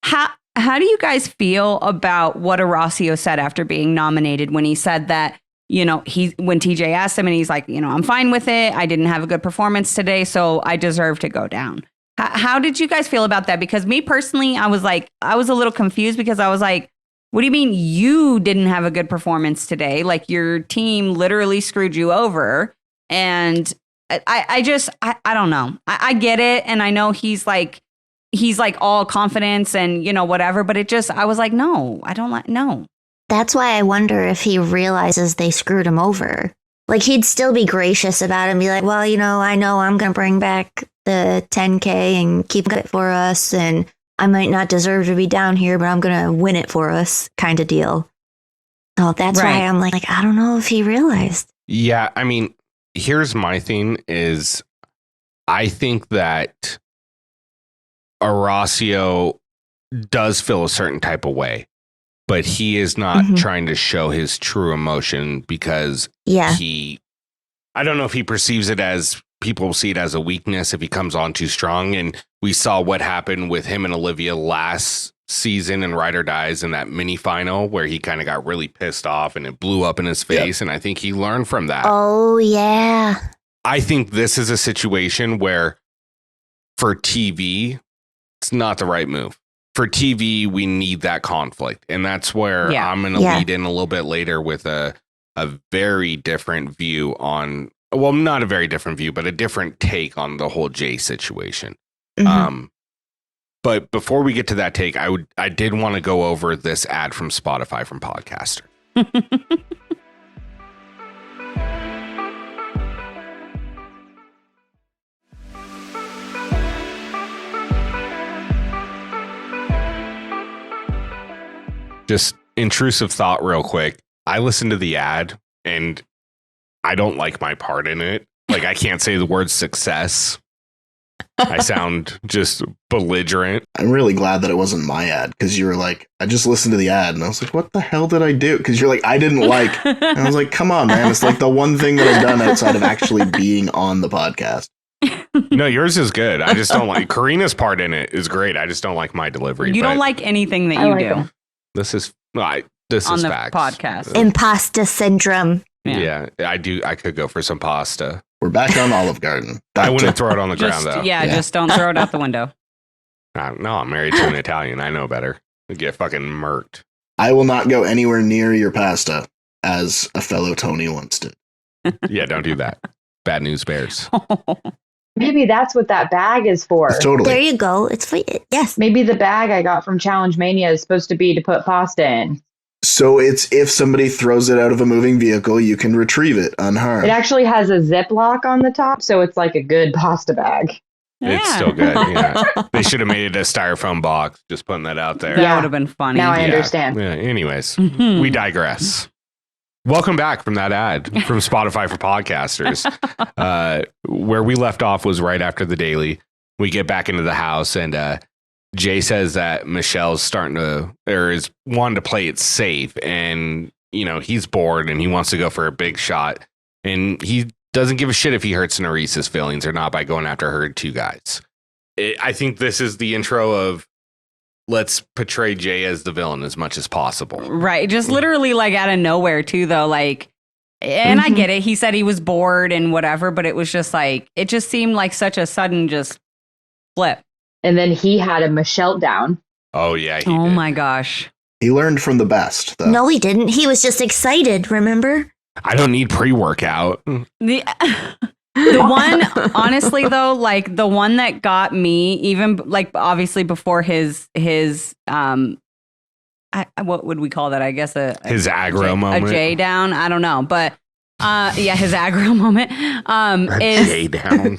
How do you guys feel about what Horacio said after being nominated when he said that, you know, when TJ asked him and he's like, you know, I'm fine with it. I didn't have a good performance today, so I deserve to go down. How did you guys feel about that? Because me personally, I was a little confused because I was like, what do you mean you didn't have a good performance today? Like your team literally screwed you over. And I don't know. I get it. And I know he's like all confidence and, you know, whatever. But I was like, no, I don't like, no. That's why I wonder if he realizes they screwed him over. Like, he'd still be gracious about it and be like, well, you know I'm going to bring back the 10K and keep it for us. And I might not deserve to be down here, but I'm going to win it for us kind of deal. So that's why I'm like, I don't know if he realized. Yeah. I mean, here's my thing is I think that Horacio does feel a certain type of way, but he is not trying to show his true emotion because I don't know if he perceives it as, people see it as a weakness if he comes on too strong. And we saw what happened with him and Olivia last season in Ride or Dies in that mini final where he kind of got really pissed off and it blew up in his face. And I think he learned from that. Oh, yeah. I think this is a situation where for TV, it's not the right move. For TV, we need that conflict. And that's where I'm going to lead in a little bit later with a very different view on, well, not a very different view, but a different take on the whole Jay situation. But before we get to that take, I did want to go over this ad from Spotify from Podcaster. Just intrusive thought real quick. I listened to the ad and I don't like my part in it. Like, I can't say the word success. I sound just belligerent. I'm really glad that it wasn't my ad because you were like, I just listened to the ad and I was like, what the hell did I do? Because you're like, I didn't like. And I was like, come on, man. It's like the one thing that I've done outside of actually being on the podcast. No, yours is good. I just don't like Corrina's part in it is great. I just don't like my delivery. You don't like anything that you do. This is on the facts. podcast. Imposter syndrome. Yeah, I do. I could go for some pasta. We're back on Olive Garden. I wouldn't throw it on the ground, though. Just don't throw it out the window. No, I'm married to an Italian. I know better. I'd get fucking murked. I will not go anywhere near your pasta, as a fellow Tony once did. Yeah, don't do that. Bad news bears. Maybe that's what that bag is for. Totally. There you go. It's for yes. Maybe the bag I got from Challenge Mania is supposed to be to put pasta in. So it's if somebody throws it out of a moving vehicle, you can retrieve it unharmed. It actually has a Ziploc on the top, so it's like a good pasta bag. It's still good. Yeah. They should have made it a styrofoam box. Just putting that out there. That would have been funny. Now I understand. Yeah. Anyways, we digress. Welcome back from that ad from Spotify for Podcasters. Where we left off was right after the daily. We get back into the house and Jay says that Michelle's is wanting to play it safe, and he's bored and he wants to go for a big shot, and he doesn't give a shit if he hurts Nurys' feelings or not by going after her 2 guys. I think this is the intro of let's portray Jay as the villain as much as possible. Right. Just literally like out of nowhere too, though. Like, and I get it. He said he was bored and whatever, but it was just like, it just seemed like such a sudden just flip. And then he had a Micheltdown. Oh, yeah. Oh, did. My gosh. He learned from the best, though. No, he didn't. He was just excited, remember? I don't need pre-workout. The one, honestly, though, like the one that got me, even like obviously before his what would we call that? I guess his aggro moment. A J down. I don't know. But yeah, his aggro moment is J down.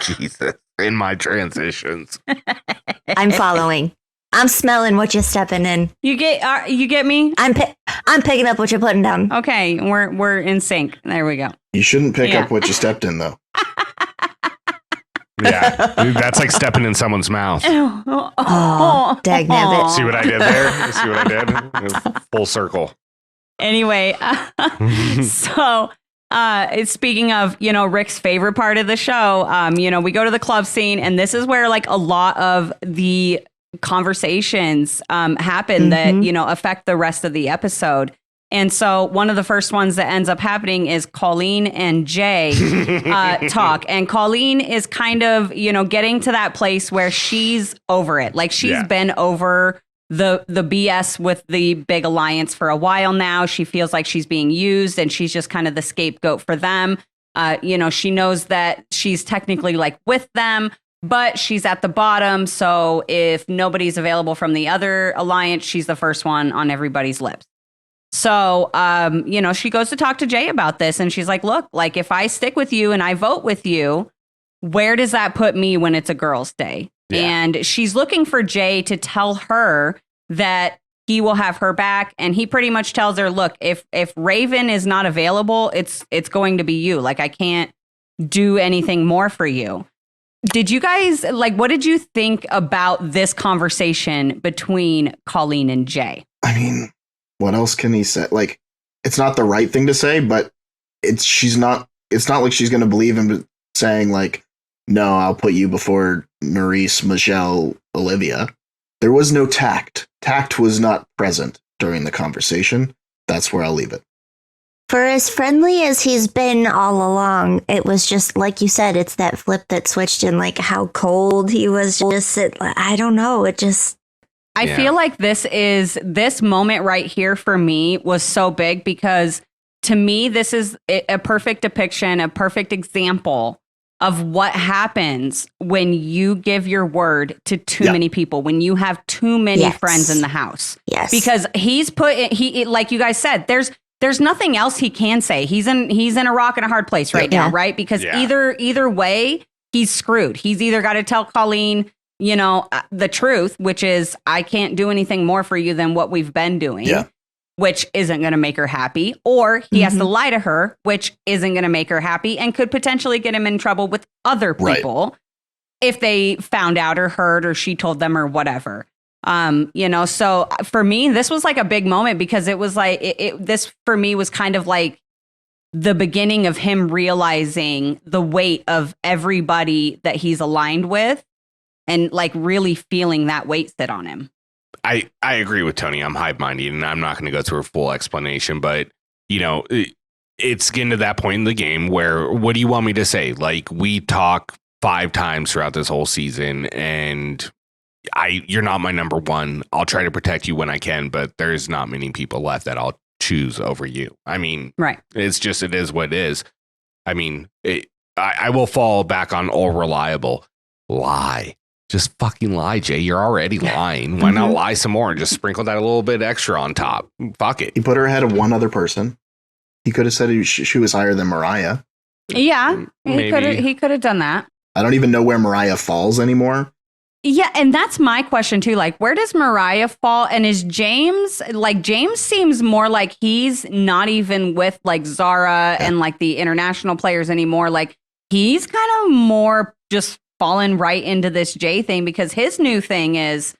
Jesus. In my transitions. I'm following. I'm smelling what you're stepping in. You get me? I'm picking up what you're putting down. Okay, we're in sync. There we go. You shouldn't pick up what you stepped in, though. Yeah, that's like stepping in someone's mouth. Oh, dagnabbit. See what I did there? See what I did? Full circle. Anyway, so speaking of, Rick's favorite part of the show, we go to the club scene, and this is where like a lot of the conversations happen that, affect the rest of the episode. And so one of the first ones that ends up happening is Colleen and Jay talk. And Colleen is kind of, getting to that place where she's over it. Like she's been over the BS with the big alliance for a while now. She feels like she's being used and she's just kind of the scapegoat for them. She knows that she's technically like with them, but she's at the bottom. So if nobody's available from the other alliance, she's the first one on everybody's lips. So, she goes to talk to Jay about this and she's like, look, like if I stick with you and I vote with you, where does that put me when it's a girl's day? Yeah. And she's looking for Jay to tell her that he will have her back. And he pretty much tells her, look, if Raven is not available, it's going to be you. Like, I can't do anything more for you. Did you guys, what did you think about this conversation between Colleen and Jay? I mean, what else can he say? Like, it's not the right thing to say, but it's not like she's going to believe him saying like, no, I'll put you before Nurys, Michele, Olivia. There was no tact. Tact was not present during the conversation. That's where I'll leave it. For as friendly as he's been all along, it was just, like you said, it's that flip that switched in, like how cold he was. I don't know. It just... I feel like this moment right here for me was so big because to me, this is a perfect depiction, a perfect example of what happens when you give your word to too many people, when you have too many friends in the house. Yes. Because he like you guys said, there's nothing else he can say. He's in a rock and a hard place right now, right? Because either way, he's screwed. He's either got to tell Colleen, the truth, which is I can't do anything more for you than what we've been doing. Yeah. Which isn't going to make her happy, or he has to lie to her, which isn't going to make her happy and could potentially get him in trouble with other people if they found out or heard or she told them or whatever. So for me, this was like a big moment because it was like this for me was kind of like the beginning of him realizing the weight of everybody that he's aligned with and like really feeling that weight sit on him. I agree with Tony. I'm hive-minded, and I'm not going to go through a full explanation, but, it's getting to that point in the game where, what do you want me to say? Like, we talk 5 times throughout this whole season, and you're not my number one. I'll try to protect you when I can, but there's not many people left that I'll choose over you. I mean, it's just, it is what it is. I mean, I will fall back on all reliable. Lie. Just fucking lie, Jay. You're already lying. Why not lie some more and just sprinkle that a little bit extra on top? Fuck it. He put her ahead of one other person. He could have said she was higher than Mariah. Yeah, he could have done that. I don't even know where Mariah falls anymore. Yeah, and that's my question too. Like, where does Mariah fall? And is James, James seems more like he's not even with like Zara and like the international players anymore. Like, he's kind of more just fallen right into this Jay thing because his new thing is,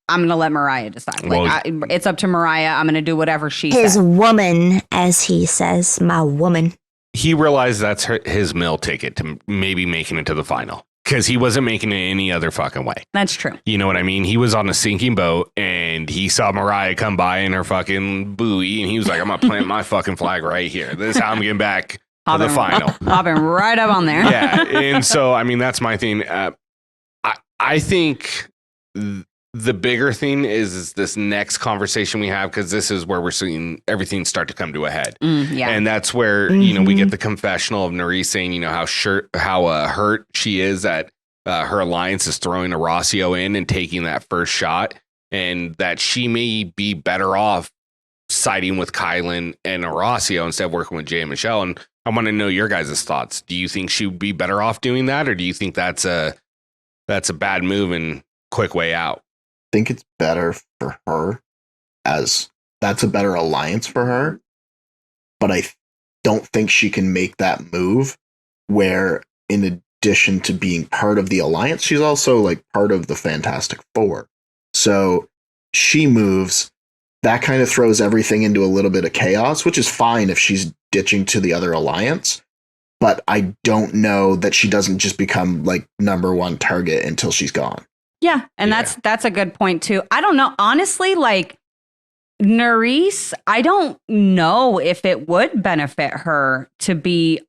I'm going to let Mariah decide. Like, it's up to Mariah. I'm going to do whatever she says. His woman, as he says, my woman. He realized that's his meal ticket to maybe making it to the final because he wasn't making it any other fucking way. That's true. You know what I mean? He was on a sinking boat and he saw Mariah come by in her fucking buoy and he was like, I'm going to plant my fucking flag right here. This is how I'm getting back to the final. Hopping right up on there. Yeah. And so, I mean, that's my thing. I think the bigger thing is this next conversation we have, because this is where we're seeing everything start to come to a head. Yeah. And that's where, you know, we get the confessional of Nurys saying, you know, how hurt she is that her alliance is throwing Horacio in and taking that first shot, and that she may be better off siding with Kyland and Horacio instead of working with Jay and Michele. And I want to know your guys' thoughts. Do you think she would be better off doing that, or do you think that's a bad move and quick way out? I think it's better for her, as that's a better alliance for her. But I don't think she can make that move where, in addition to being part of the alliance, she's also like part of the Fantastic Four. So she moves, that kind of throws everything into a little bit of chaos, which is fine if she's ditching to the other alliance. But I don't know that she doesn't just become like number one target until she's gone. Yeah, and that's a good point too. I don't know, honestly, like Nurys, I don't know if it would benefit her to be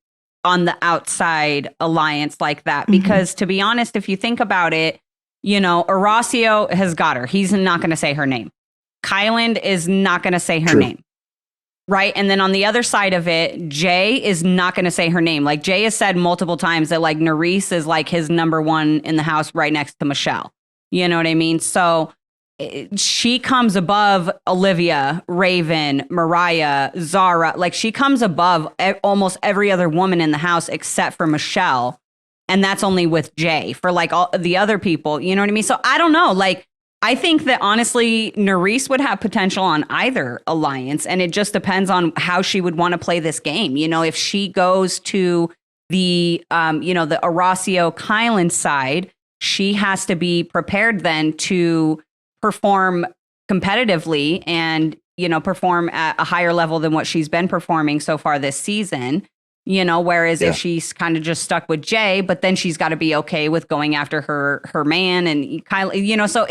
on the outside alliance like that, because to be honest, if you think about it, you know, Horacio has got her. He's not going to say her name. Kyland is not going to say her name. Right. And then on the other side of it, Jay is not going to say her name. Like Jay has said multiple times that like Nurys is like his number one in the house right next to Michele. You know what I mean? So she comes above Olivia, Raven, Mariah, Zara. Like she comes above almost every other woman in the house except for Michele. And that's only with Jay. For like all the other people, you know what I mean? So I don't know. Like, I think that honestly, Nurys would have potential on either alliance. And it just depends on how she would want to play this game. You know, if she goes to the, the Horacio Kyland side, she has to be prepared then to perform competitively and, you know, perform at a higher level than what she's been performing so far this season. You know, whereas if she's kind of just stuck with Jay, but then she's got to be okay with going after her man and Kyland, you know, so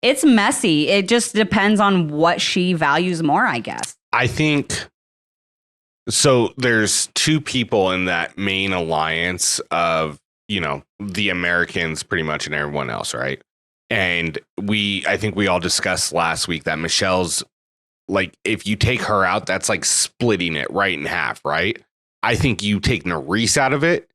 it's messy. It just depends on what she values more, I guess. I think so. There's two people in that main alliance of, you know, the Americans pretty much and everyone else, right? And I think we all discussed last week that Michelle's like, if you take her out, that's like splitting it right in half, right? I think you take Nurys out of it,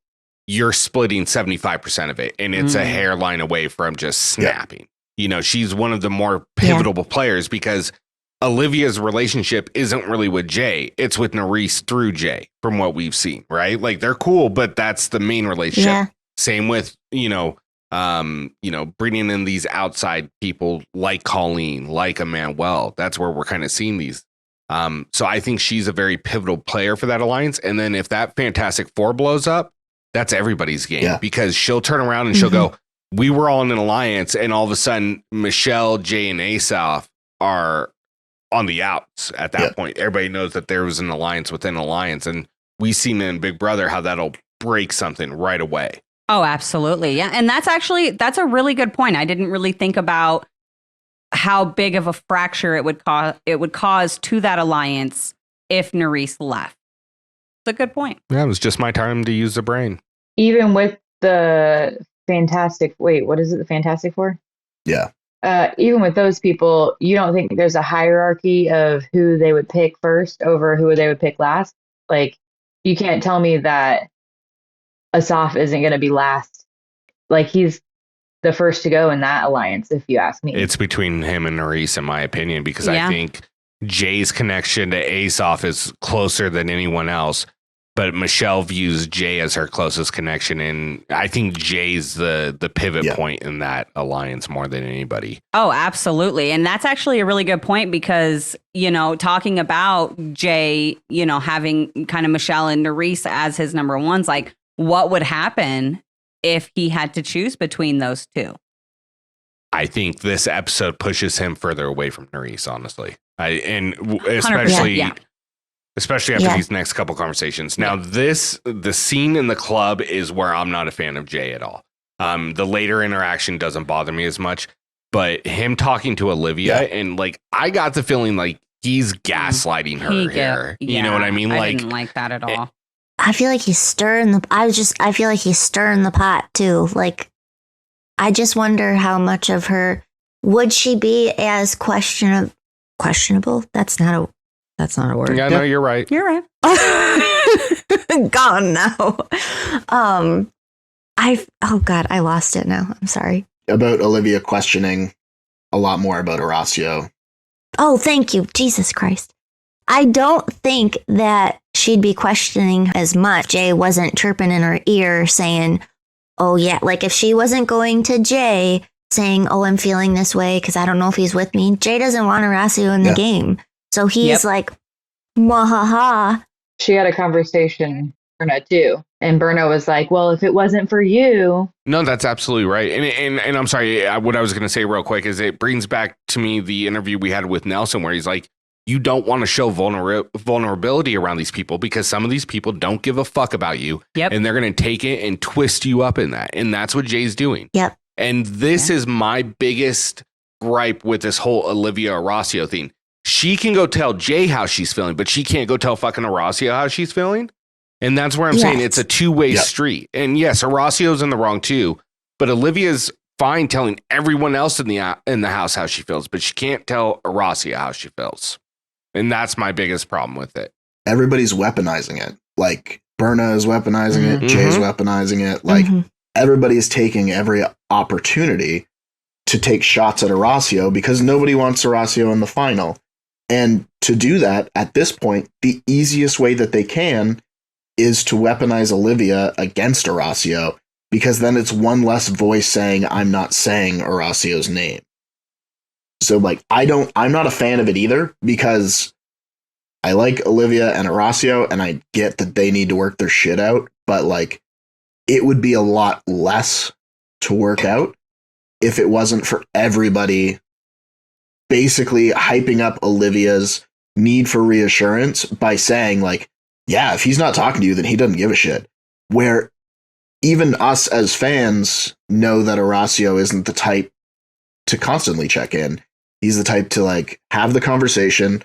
you're splitting 75% of it, and it's a hairline away from just snapping. You know, she's one of the more pivotal players because Olivia's relationship isn't really with Jay. It's with Nurys through Jay from what we've seen, right? Like they're cool, but that's the main relationship. Yeah. Same with, bringing in these outside people like Colleen, like Emmanuel. That's where we're kind of seeing these. So I think she's a very pivotal player for that alliance. And then if that Fantastic Four blows up, that's everybody's game because she'll turn around and she'll go, we were all in an alliance, and all of a sudden, Michele, Jay, and Asaph are on the outs at that point. Everybody knows that there was an alliance within an alliance, and we've seen in Big Brother how that'll break something right away. Oh, absolutely. Yeah. And that's a really good point. I didn't really think about how big of a fracture it would cause to that alliance if Nurys left. It's a good point. Yeah, it was just my time to use the brain. Even with the what is it? The Fantastic Four? Yeah. Even with those people, you don't think there's a hierarchy of who they would pick first over who they would pick last? Like, you can't tell me that Asaph isn't going to be last. Like, he's the first to go in that alliance, if you ask me. It's between him and Nurys, in my opinion, because I think Jay's connection to Asaph is closer than anyone else. But Michele views Jay as her closest connection, and I think Jay's the pivot point in that alliance more than anybody. Oh, absolutely. And that's actually a really good point because, you know, talking about Jay, you know, having kind of Michele and Nurys as his number ones, like what would happen if he had to choose between those two. I think this episode pushes him further away from Nurys, honestly. Especially after these next couple conversations. Now, the scene in the club is where I'm not a fan of Jay at all. The later interaction doesn't bother me as much, but him talking to Olivia and like, I got the feeling like he's gaslighting her here. You know what I mean? I didn't like that at all. I feel like he's stirring I feel like he's stirring the pot too. Like, I just wonder how much of her would she be as questionable? That's not a word. Yeah, no, you're right. You're right. Gone now. Oh God, I lost it now. I'm sorry. About Olivia questioning a lot more about Horacio. Oh, thank you. Jesus Christ. I don't think that she'd be questioning as much. Jay wasn't chirping in her ear saying, oh yeah, like if she wasn't going to Jay saying, oh, I'm feeling this way because I don't know if he's with me. Jay doesn't want Horacio in the game. So he's like, mwahaha. She had a conversation with Berna too. And Berna was like, well, if it wasn't for you. No, that's absolutely right. And I'm sorry, what I was going to say real quick is it brings back to me the interview we had with Nelson where he's like, you don't want to show vulnerability around these people because some of these people don't give a fuck about you. Yep. And they're going to take it and twist you up in that. And that's what Jay's doing. Yep. And this is my biggest gripe with this whole Olivia Horacio thing. She can go tell Jay how she's feeling, but she can't go tell fucking Horacio how she's feeling. And that's where I'm saying it's a two-way street. And yes, Horacio's in the wrong too, but Olivia's fine telling everyone else in the house how she feels, but she can't tell Horacio how she feels. And that's my biggest problem with it. Everybody's weaponizing it. Like Berna is weaponizing it. Jay's weaponizing it. Like everybody's taking every opportunity to take shots at Horacio because nobody wants Horacio in the final. And to do that at this point, the easiest way that they can is to weaponize Olivia against Horacio because then it's one less voice saying, I'm not saying Horacio's name. So like, I'm not a fan of it either because I like Olivia and Horacio and I get that they need to work their shit out, but like it would be a lot less to work out if it wasn't for everybody basically hyping up Olivia's need for reassurance by saying like, yeah, if he's not talking to you, then he doesn't give a shit. Where even us as fans know that Horacio isn't the type to constantly check in. He's the type to like have the conversation.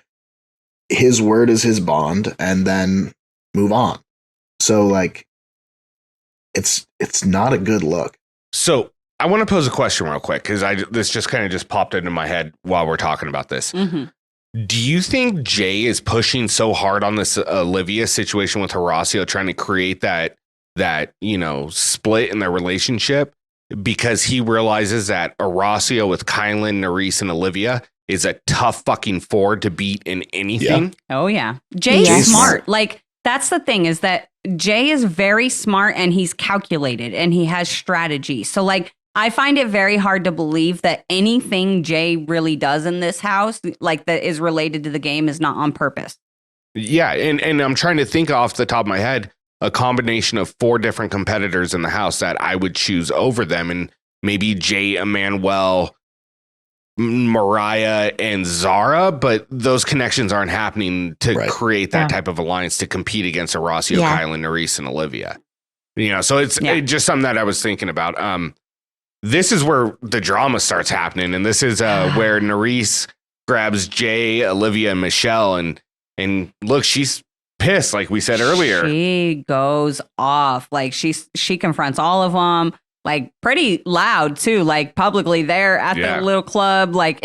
His word is his bond and then move on. So like, it's not a good look. So I want to pose a question real quick because this just kind of just popped into my head while we're talking about this. Do you think Jay is pushing so hard on this Olivia situation with Horacio, trying to create that split in their relationship because he realizes that Horacio with Kyland, Nurys, and Olivia is a tough fucking four to beat in anything? Yeah. Oh yeah, Jay's smart. Like that's the thing is that Jay is very smart and he's calculated and he has strategy. So like, I find it very hard to believe that anything Jay really does in this house, like that is related to the game, is not on purpose. Yeah, and I'm trying to think off the top of my head, a combination of 4 different competitors in the house that I would choose over them, and maybe Jay, Emmanuel, Mariah, and Zara, but those connections aren't happening to create that type of alliance to compete against Horacio, Kyland, Nurys, and Olivia. So it's just something that I was thinking about. This is where the drama starts happening, and this is where Nurys grabs Jay, Olivia, and Michele, and look, she's pissed, like we said earlier. She goes off, like she confronts all of them, like pretty loud too, like publicly there at the little club, like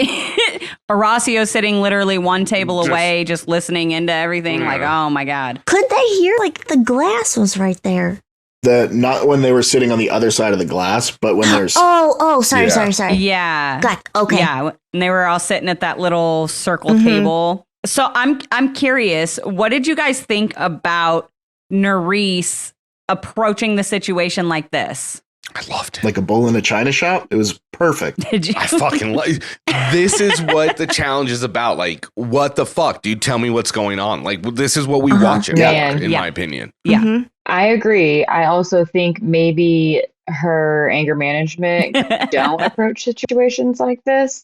Horacio sitting literally one table away, just listening into everything. Like, oh my God, could they hear? Like the glass was right there. Not when they were sitting on the other side of the glass, but when there's sorry. Yeah. God, okay. Yeah. And they were all sitting at that little circle table. So I'm curious, what did you guys think about Nurys approaching the situation like this? I loved it. Like a bull in a china shop. It was perfect. Did you? I fucking like this is what the challenge is about. Like, what the fuck, dude? Tell me what's going on. Like, this is what we watch it for, in my opinion. Yeah. I agree. I also think maybe her anger management, don't approach situations like this.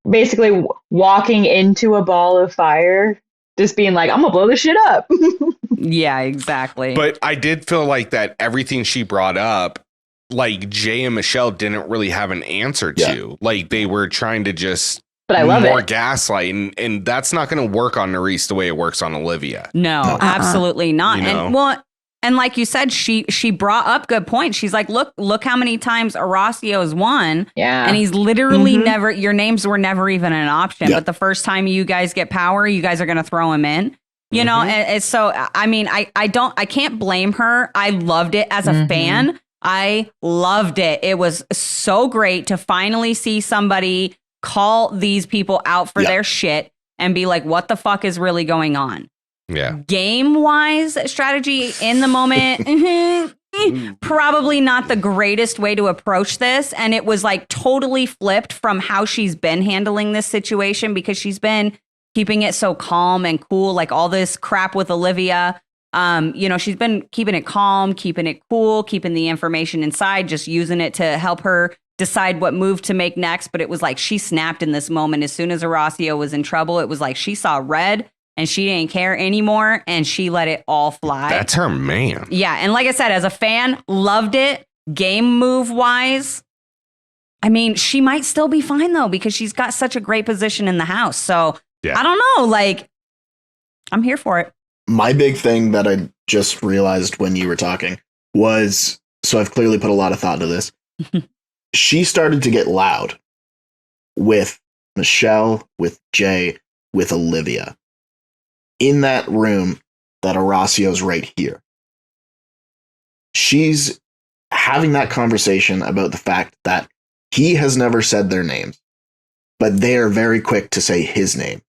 Basically, walking into a ball of fire, just being like, I'm gonna blow this shit up. Yeah, exactly. But I did feel like that everything she brought up, like Jay and Michele didn't really have an answer to. Like they were trying to just But I love more it. gaslight, and that's not going to work on Nurys the way it works on Olivia. No, absolutely not. You know? And well, and like you said, she brought up good points. She's like, look how many times Horacio's won. Yeah. And he's literally never, your names were never even an option. But the first time you guys get power, you guys are going to throw him in. You know, and so, I mean, I can't blame her. I loved it as a fan. I loved it. It was so great to finally see somebody call these people out for their shit and be like, what the fuck is really going on? Yeah. Game-wise strategy in the moment, probably not the greatest way to approach this. And it was like totally flipped from how she's been handling this situation, because she's been keeping it so calm and cool, like all this crap with Olivia. You know, she's been keeping it calm, keeping it cool, keeping the information inside, just using it to help her decide what move to make next. But it was like she snapped in this moment. As soon as Horacio was in trouble, it was like she saw red and she didn't care anymore, and she let it all fly. That's her man. Yeah. And like I said, as a fan, loved it. Game move wise, I mean, she might still be fine though, because she's got such a great position in the house. So I don't know. Like, I'm here for it. My big thing that I just realized when you were talking was, so I've clearly put a lot of thought into this. She started to get loud with Michele, with Jay, with Olivia. In that room that Horacio's right here. She's having that conversation about the fact that he has never said their names, but they are very quick to say his name.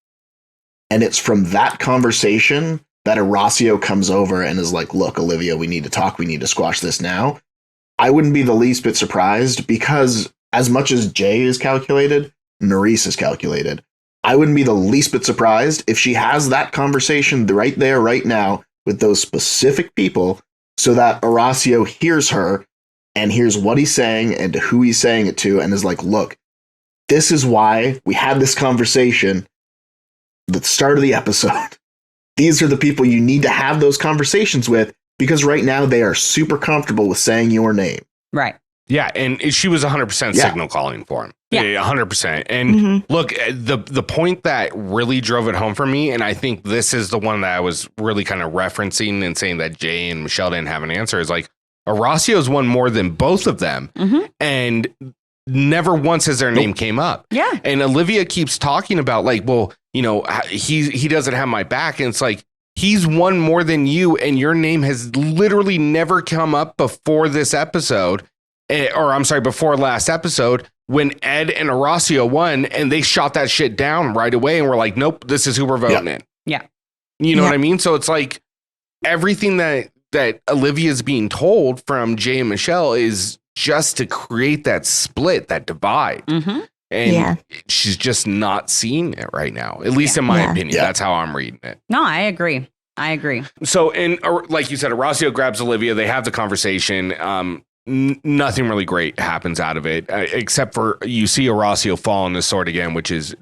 And it's from that conversation that Horacio comes over and is like, look, Olivia, we need to talk. We need to squash this now. I wouldn't be the least bit surprised, because as much as Jay is calculated, Nurys is calculated. I wouldn't be the least bit surprised if she has that conversation right there, right now, with those specific people, so that Horacio hears her and hears what he's saying and to who he's saying it to, and is like, look, this is why we had this conversation at the start of the episode. These are the people you need to have those conversations with, because right now they are super comfortable with saying your name. Right. Yeah, and she was 100% signal calling for him. Yeah. 100%. And look, the point that really drove it home for me, and I think this is the one that I was really kind of referencing and saying that Jay and Michele didn't have an answer, is like, Horacio's won more than both of them. And never once has their name came up. Yeah. And Olivia keeps talking about like, well, you know, he doesn't have my back. And it's like, he's won more than you, and your name has literally never come up before this episode. Or I'm sorry, before last episode, when Ed and Horacio won, and they shot that shit down right away, and we're like, nope, this is who we're voting in. Yeah. You know what I mean? So it's like everything that Olivia's being told from Jay and Michele is just to create that split, that divide. And she's just not seeing it right now, at least in my opinion. That's how I'm reading it. No, I agree. So, like you said, Horacio grabs Olivia. They have the conversation. Nothing really great happens out of it, except for you see Horacio fall on the sword again, which is,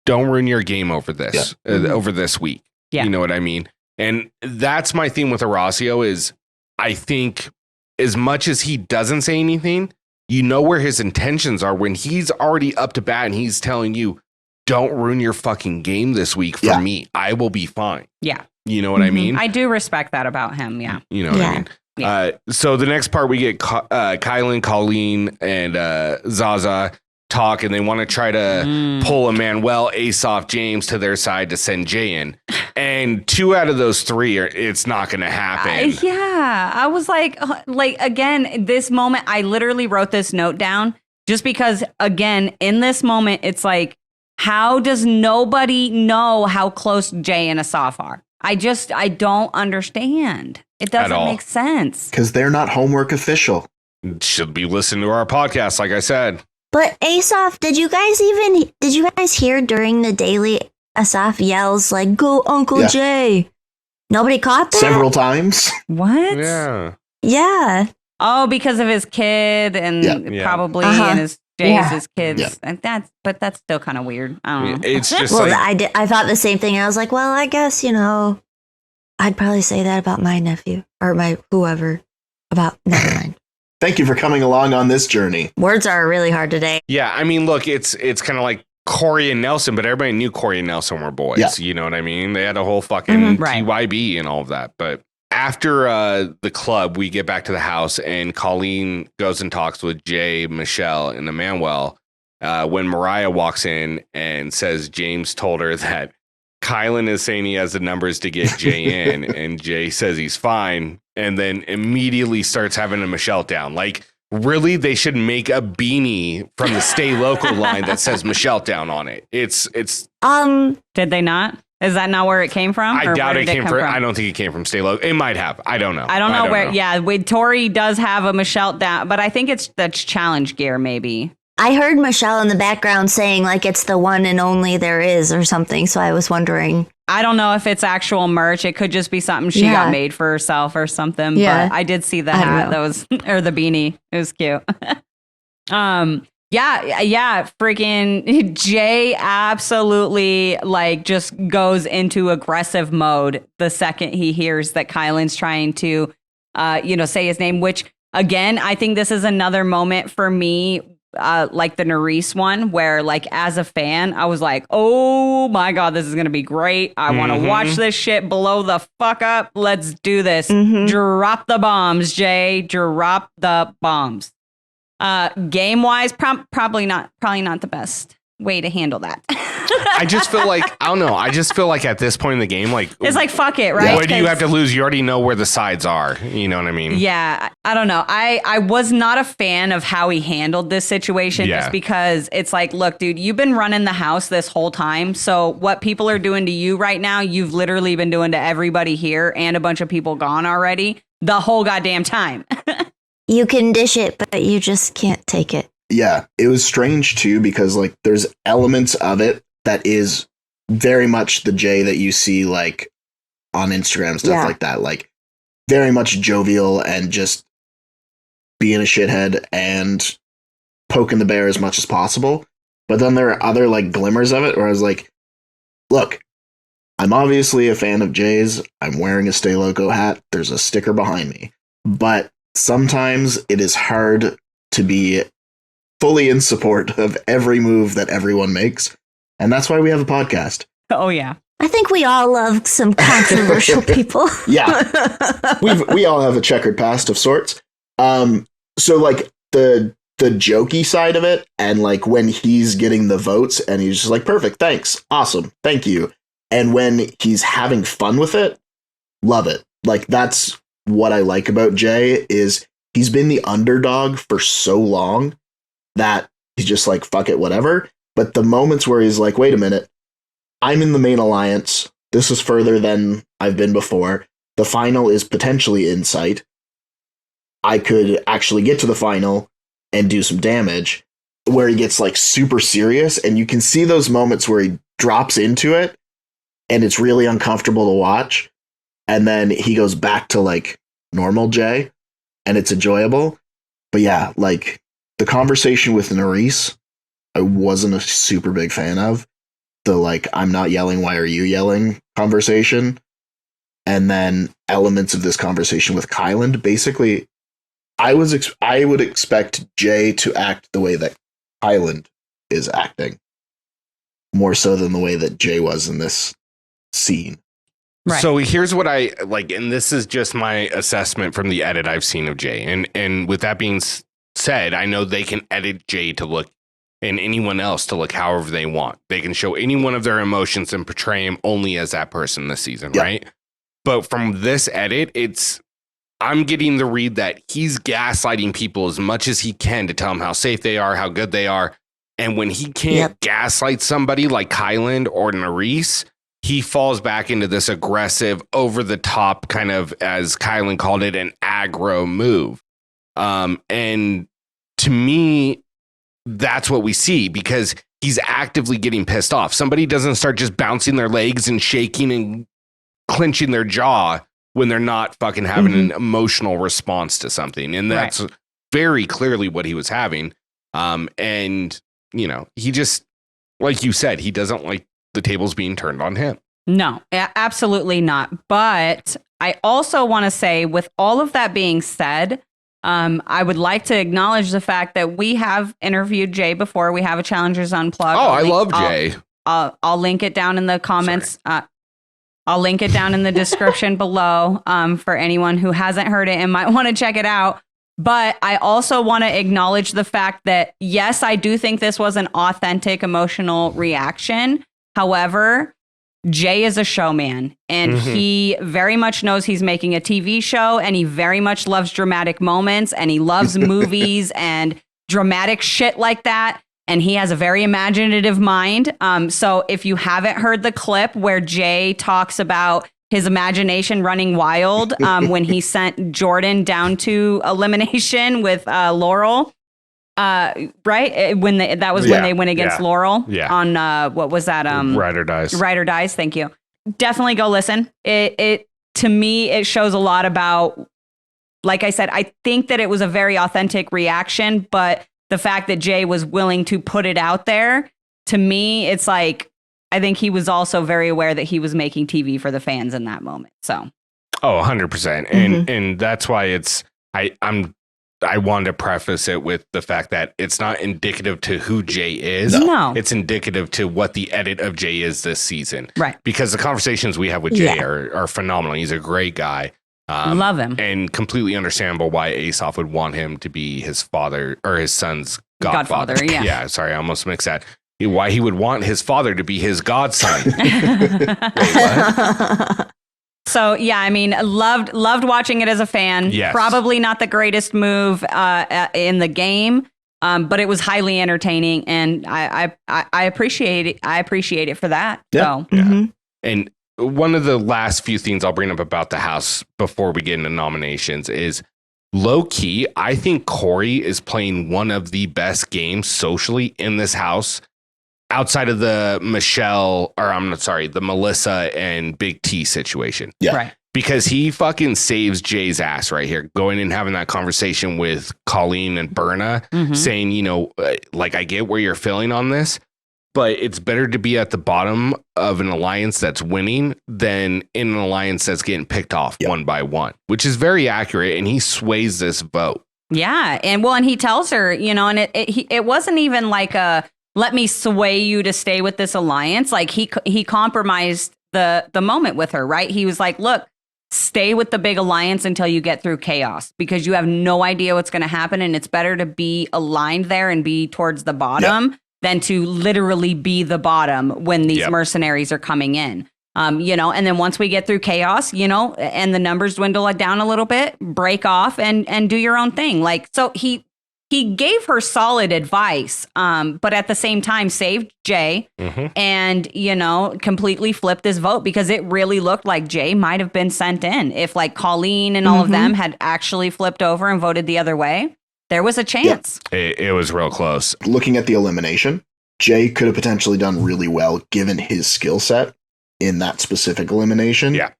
don't ruin your game over this, over this week. You know what I mean? And that's my theme with Horacio is, I think as much as he doesn't say anything, you know where his intentions are when he's already up to bat and he's telling you, don't ruin your fucking game this week for me. I will be fine. Yeah. You know what I mean? I do respect that about him. Yeah. You know what I mean? Yeah. So the next part, we get Kyland, Colleen, and Zaza talk, and they want to try to pull Emmanuel, Aesop, James to their side to send Jay in. And 2 out of those 3 it's not going to happen. I was like again, this moment, I literally wrote this note down just because, again, in this moment, it's like, how does nobody know how close Jay and Aesop are? I don't understand. It doesn't make sense. Because they're not homework official. Should be listening to our podcast, like I said. But Aesop, did you guys hear during the daily Aesop yells like, go Uncle Jay? Nobody caught that? Several times. What? Yeah. Yeah. Oh, because of his kid and probably and his Jay's kids. Yeah. And that's still kind of weird. I don't know. It's just Well, like, I thought the same thing. I was like, well, I guess, I'd probably say that about my nephew or my whoever. Never mind. Thank you for coming along on this journey. Words are really hard today. yeah, I mean, look, it's kind of like Corey and Nelson, but everybody knew Corey and Nelson were boys. Yeah. You know what I mean? They had a whole fucking Right. TYB and all of that. But after the club, we get back to the house and Colleen goes and talks with Jay, Michele, and Emmanuel when Mariah walks in and says James told her that Kyland is saying he has the numbers to get Jay in, and Jay says he's fine, and then immediately starts having a Micheltdown. Like, really, they should make a beanie from the Stay Local line that says Micheltdown on it. It's. Did they not? Is that not where it came from? I Or doubt where it did came from. I don't think it came from Stay Local. It might have. I don't know. I don't know where. Yeah, Tori does have a Micheltdown, but I think it's the challenge gear, maybe. I heard Michele in the background saying like it's the one and only there is or something. So I was wondering. I don't know if it's actual merch. It could just be something she got made for herself or something. Yeah. But I did see the hat that was, or the beanie. It was cute. Yeah. Freaking Jay absolutely like just goes into aggressive mode the second he hears that Kyland's trying to, say his name, which again, I think this is another moment for me. Like the Nurys one where like as a fan, I was like, oh my God, this is going to be great. I want to watch this shit blow the fuck up. Let's do this. Drop the bombs, Jay. Drop the bombs. Game wise, probably not the best way to handle that. I just feel like, I don't know. I just feel like at this point in the game, like, it's like, fuck it, right? What do you have to lose? You already know where the sides are. You know what I mean? Yeah, I don't know. I was not a fan of how he handled this situation just because it's like, look, dude, you've been running the house this whole time. So what people are doing to you right now, you've literally been doing to everybody here and a bunch of people gone already the whole goddamn time. You can dish it, but you just can't take it. Yeah, it was strange too because like there's elements of it that is very much the Jay that you see like on Instagram, stuff like that. Like very much jovial and just being a shithead and poking the bear as much as possible. But then there are other like glimmers of it where I was like, look, I'm obviously a fan of Jay's. I'm wearing a Stay Loco hat. There's a sticker behind me. But sometimes it is hard to be fully in support of every move that everyone makes. And that's why we have a podcast. Oh, yeah. I think we all love some controversial people. Yeah. We all have a checkered past of sorts. So like the jokey side of it, and like when he's getting the votes and he's just like, perfect, thanks, awesome, thank you. And when he's having fun with it, love it. Like that's what I like about Jay is he's been the underdog for so long that he's just like, fuck it, whatever. But the moments where he's like, wait a minute, I'm in the main alliance. This is further than I've been before. The final is potentially in sight. I could actually get to the final and do some damage, where he gets like super serious. And you can see those moments where he drops into it and it's really uncomfortable to watch. And then he goes back to like normal Jay and it's enjoyable. But yeah, like the conversation with Nurys, I wasn't a super big fan of. The like, I'm not yelling, why are you yelling conversation. And then elements of this conversation with Kyland. Basically, I would expect Jay to act the way that Kyland is acting, more so than the way that Jay was in this scene. Right. So here's what I like, and this is just my assessment from the edit I've seen of Jay. And with that being said, I know they can edit Jay to look and anyone else to look however they want. They can show any one of their emotions and portray him only as that person this season, right? But from this edit, I'm getting the read that he's gaslighting people as much as he can to tell them how safe they are, how good they are. And when he can't gaslight somebody like Kyland or Nurys, he falls back into this aggressive, over the top kind of, as Kyland called it, an aggro move. And to me, that's what we see, because he's actively getting pissed off. Somebody doesn't start just bouncing their legs and shaking and clenching their jaw when they're not fucking having an emotional response to something. And that's very clearly what he was having. And, you know, he just, like you said, he doesn't like the tables being turned on him. No, absolutely not. But I also want to say, with all of that being said, I would like to acknowledge the fact that we have interviewed Jay before. We have a Challengers Unplugged. Oh, I love Jay. I'll link it down in the comments. I'll link it down in the description below for anyone who hasn't heard it and might want to check it out. But I also want to acknowledge the fact that, yes, I do think this was an authentic emotional reaction. However, Jay is a showman, and he very much knows he's making a TV show, and he very much loves dramatic moments, and he loves movies and dramatic shit like that. And he has a very imaginative mind. So if you haven't heard the clip where Jay talks about his imagination running wild when he sent Jordan down to elimination with Laurel, right? When they went against Laurel on what was that? Ride or Dies. Ride or Dies. Thank you. Definitely go listen. It to me, it shows a lot about, like I said, I think that it was a very authentic reaction, but the fact that Jay was willing to put it out there, to me, it's like, I think he was also very aware that he was making TV for the fans in that moment. So, 100%. And that's why I wanted to preface it with the fact that it's not indicative to who Jay is. No. It's indicative to what the edit of Jay is this season. Right. Because the conversations we have with Jay are phenomenal. He's a great guy. Love him. And completely understandable why Aesop would want him to be his father or his son's godfather. Yeah. Yeah, sorry, I almost mixed that. Why he would want his father to be his godson. Wait, what? So, yeah, I mean, loved watching it as a fan. Yes. Probably not the greatest move in the game, but it was highly entertaining, and I appreciate it. I appreciate it for that. Yeah. So, And one of the last few things I'll bring up about the house before we get into nominations is, low key, I think Corey is playing one of the best games socially in this house, outside of the the Melissa and Big T situation. Yeah. right. Because he fucking saves Jay's ass right here, going and having that conversation with Colleen and Berna, saying, you know, like, I get where you're feeling on this, but it's better to be at the bottom of an alliance that's winning than in an alliance that's getting picked off one by one, which is very accurate. And he sways this vote. Yeah. And he tells her, you know, and it wasn't even like let me sway you to stay with this alliance. Like he compromised the moment with her, right? He was like, look, stay with the big alliance until you get through chaos, because you have no idea what's going to happen. And it's better to be aligned there and be towards the bottom than to literally be the bottom when these mercenaries are coming in. You know, and then once we get through chaos, you know, and the numbers dwindle down a little bit, break off and do your own thing. Like, so he gave her solid advice, but at the same time saved Jay and, you know, completely flipped this vote, because it really looked like Jay might have been sent in. If like Colleen and all of them had actually flipped over and voted the other way, there was a chance. It was real close. Looking at the elimination, Jay could have potentially done really well given his skill set in that specific elimination. Yeah.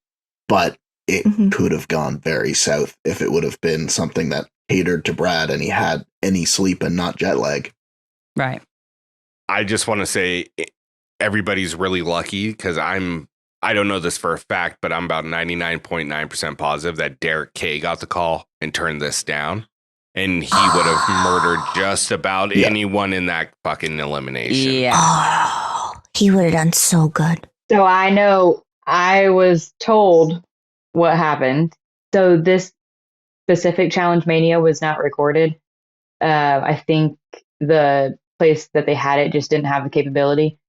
But it could have gone very south if it would have been something that catered to Brad and he had any sleep and not jet lag. Right. I just want to say everybody's really lucky, because I don't know this for a fact, but I'm about 99.9% positive that Derek K got the call and turned this down. And he would have murdered just about anyone in that fucking elimination. Yeah. Oh, he would have done so good. So I know I was told what happened. So this specific challenge Mania was not recorded. I think the place that they had it just didn't have the capability.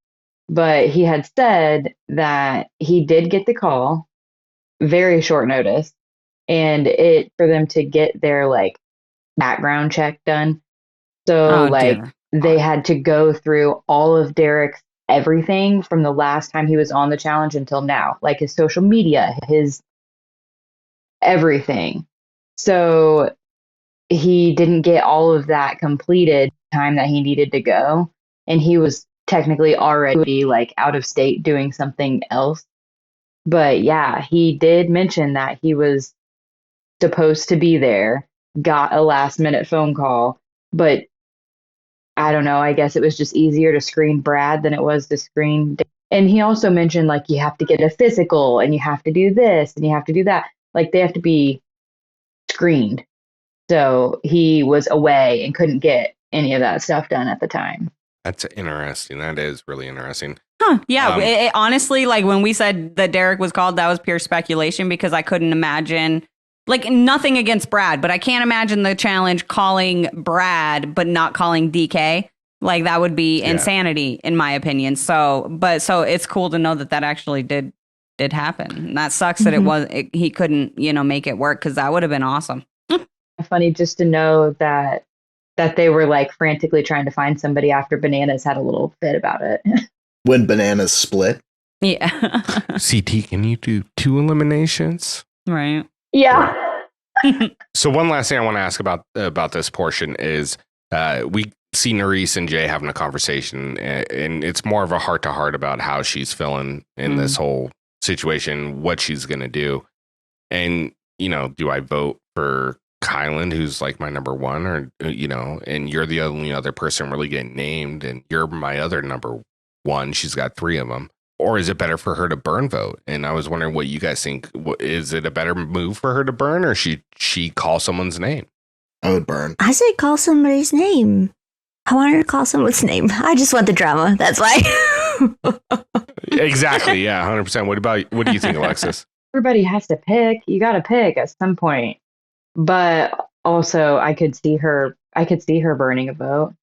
But he had said that he did get the call, very short notice, and it for them to get their like background check done. So they had to go through all of Derek's everything from the last time he was on the challenge until now, like his social media, his everything. So he didn't get all of that completed time that he needed to go, and he was technically already like out of state doing something else. But yeah, he did mention that he was supposed to be there, got a last minute phone call, but I don't know. I guess it was just easier to screen Brad than it was to screen. And he also mentioned like you have to get a physical and you have to do this and you have to do that. Like they have to be screened. So he was away and couldn't get any of that stuff done at the time. That's interesting. That is really interesting. Huh. Yeah. It, honestly, like when we said that Derek was called, that was pure speculation because I couldn't imagine, like nothing against Brad, but I can't imagine the challenge calling Brad, but not calling DK. Like that would be insanity in my opinion. So it's cool to know that that actually did happen. And that sucks that he couldn't, make it work because that would have been awesome. Funny just to know that they were like frantically trying to find somebody after Bananas had a little fit about it. When Bananas split. Yeah. CT, can you do 2 eliminations? Right. Yeah. So one last thing I want to ask about this portion is we see Nurys and Jay having a conversation, and it's more of a heart-to-heart about how she's feeling in this whole situation, what she's going to do. And, do I vote for Kyland, who's like my number one, or, and you're the only other person really getting named, and you're my other number one. She's got 3 of them. Or is it better for her to burn vote? And I was wondering what you guys think. Is it a better move for her to burn, or she call someone's name? I would burn. I say call somebody's name. I want her to call someone's name. I just want the drama. That's why. Exactly. Yeah, 100%. What do you think, Alexis? Everybody has to pick. You got to pick at some point. But also, I could see her burning a vote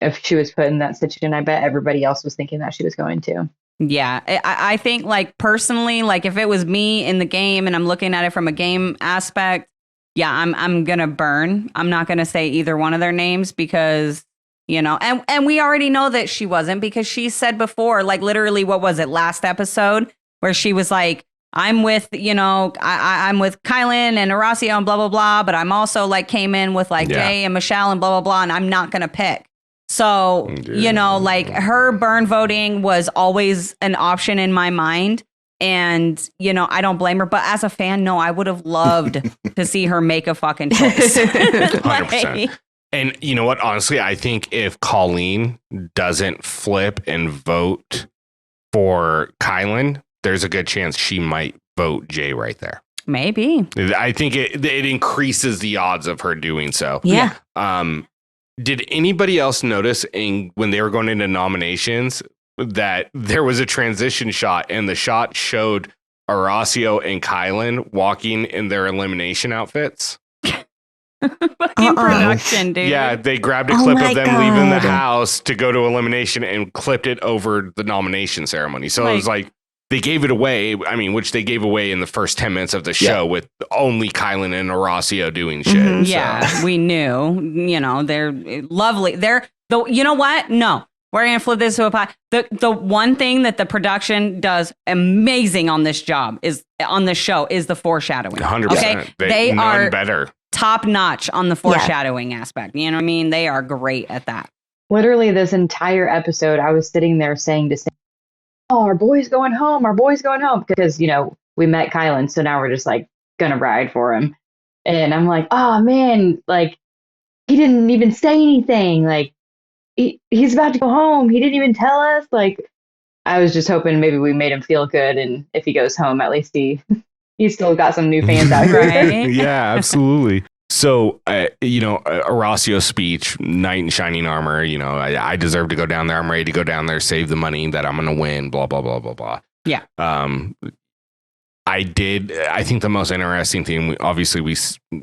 if she was put in that situation. I bet everybody else was thinking that she was going to. Yeah, I think like personally, like if it was me in the game and I'm looking at it from a game aspect, yeah, I'm gonna burn. I'm not gonna say either one of their names because and we already know that she wasn't, because she said before, like literally, what was it, last episode, where she was like, I'm with, I'm with Kyland and Horacio and blah, blah, blah. But I'm also like came in with like Jay and Michele and blah, blah, blah. And I'm not going to pick. So, like her burn voting was always an option in my mind. And, I don't blame her. But as a fan, no, I would have loved to see her make a fucking choice. 100%. And you know what? Honestly, I think if Colleen doesn't flip and vote for Kyland, there's a good chance she might vote Jay right there. Maybe. I think it increases the odds of her doing so. Yeah. Did anybody else notice when they were going into nominations that there was a transition shot and the shot showed Horacio and Kyland walking in their elimination outfits? Fucking production, dude. Yeah, they grabbed a clip of them leaving the house to go to elimination and clipped it over the nomination ceremony. So it was like, they gave it away. I mean, which they gave away in the first 10 minutes of the show with only Kyland and Horacio doing shit. Mm-hmm. Yeah, we knew. They're lovely. You know what? No, we're gonna flip this to a pie. The one thing that the production does amazing on this show is the foreshadowing. 100%. Okay, they are better, top notch on the foreshadowing aspect. You know what I mean? They are great at that. Literally, this entire episode, I was sitting there saying to. Oh, our boy's going home. Because, we met Kyland. So now we're just like going to ride for him. And I'm like, oh, man, like he didn't even say anything. Like he's about to go home. He didn't even tell us. Like I was just hoping maybe we made him feel good. And if he goes home, at least he's still got some new fans out here. Right? Yeah, absolutely. So, Horacio's speech, knight in shining armor, I deserve to go down there. I'm ready to go down there, save the money that I'm going to win, blah, blah, blah, blah, blah. Yeah. I think the most interesting thing, obviously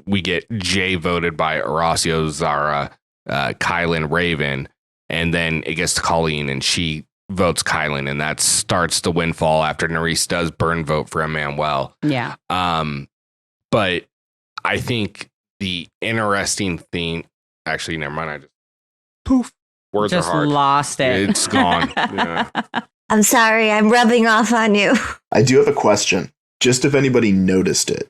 we get Jay voted by Horacio, Zara, Kyland, Raven, and then it gets to Colleen and she votes Kyland, and that starts the windfall after Nurys does burn vote for Emmanuel. Yeah. But I think the interesting thing, actually, never mind. I just poof. Words just are hard. Lost it. It's gone. Yeah. I'm sorry. I'm rubbing off on you. I do have a question. Just if anybody noticed it.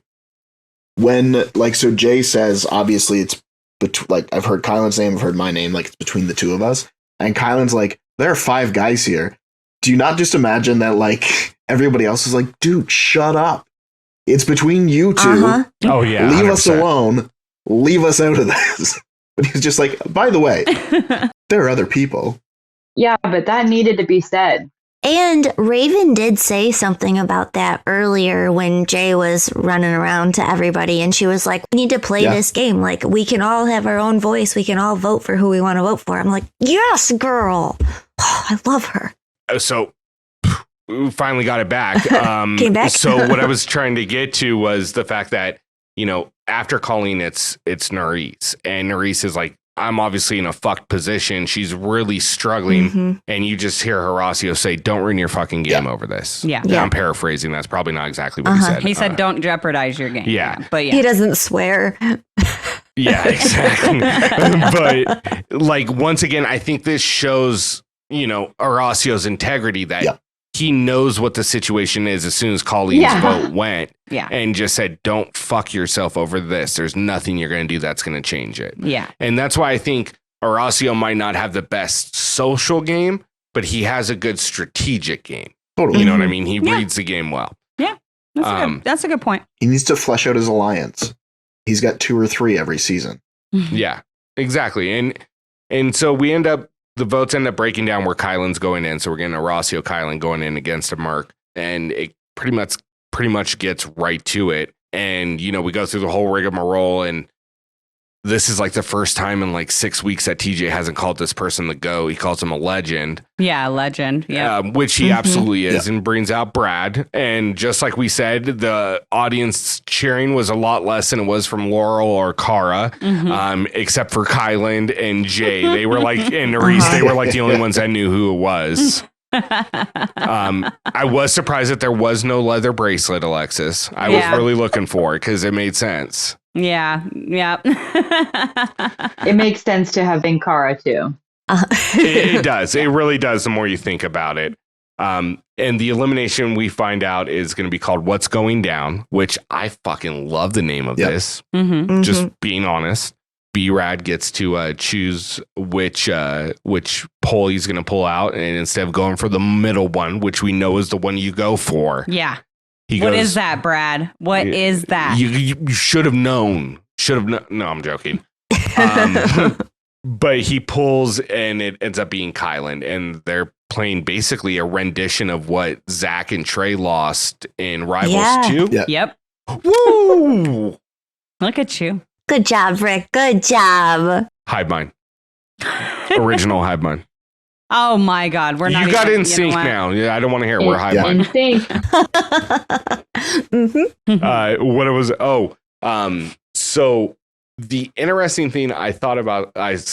When, so Jay says, obviously it's I've heard Kyland's name, I've heard my name, it's between the two of us. And Kyland's like, there are 5 guys here. Do you not just imagine that, everybody else is like, dude, shut up. It's between you 2. Oh yeah. Leave us 100%. alone. Leave us out of this. But he's just like, by the way, there are other people. Yeah, but that needed to be said. And Raven did say something about that earlier when Jay was running around to everybody, and she was like, we need to play this game. Like, we can all have our own voice. We can all vote for who we want to vote for. I'm like, yes, girl. Oh, I love her. So we finally got it back. Came back. So what I was trying to get to was the fact that, you know, after Colleen, it's Nurys, and Nurys is like, I'm obviously in a fucked position. She's really struggling. And you just hear Horacio say, don't ruin your fucking game over this. Yeah. I'm paraphrasing. That's probably not exactly what he said. He said, don't jeopardize your game. Yeah. But yeah. He doesn't swear. Yeah, exactly. But like, once again, I think this shows, you know, Horacio's integrity that he knows what the situation is as soon as Colleen's vote went and just said, don't fuck yourself over this. There's nothing you're going to do that's going to change it. Yeah. And that's why I think Horacio might not have the best social game, but he has a good strategic game. Totally. You know what I mean? He reads the game well. Yeah. That's a good point. He needs to flesh out his alliance. He's got 2 or 3 every season. Yeah, exactly. And so the votes end up breaking down where Kyland's going in. So we're getting Horacio Kyland going in against a Merc, and it pretty much gets right to it. And, you know, we go through the whole rigmarole, and this is like the first time in like 6 weeks that TJ hasn't called this person the GOAT. He calls him a legend. Yeah, legend. Yeah. Which he absolutely is, and brings out Brad. And just like we said, the audience cheering was a lot less than it was from Laurel or Cara, except for Kyland and Jay. They were like, and Nurys, they were like the only ones that knew who it was. I was surprised that there was no leather bracelet, Alexis. I was really looking for it because it made sense. Yeah. It makes sense to have been Cara too. It does. It really does the more you think about it. And the elimination we find out is going to be called What's Going Down, which I fucking love the name of this. Just being honest. B-Rad gets to choose which poll he's going to pull out, and instead of going for the middle one, which we know is the one you go for. Yeah. What is that, Brad? What is that? You should have known. No, I'm joking. But he pulls, and it ends up being Kyland, and they're playing basically a rendition of what Zach and Trey lost in Rivals 2. Yeah. Yep. Woo! Look at you. Good job, Rick. Good job. Hive mind. Original hive mind. Oh my God, we're not. You got in sync now. Yeah, I don't want to hear it. We're hive mind. In sync. What it was? So the interesting thing I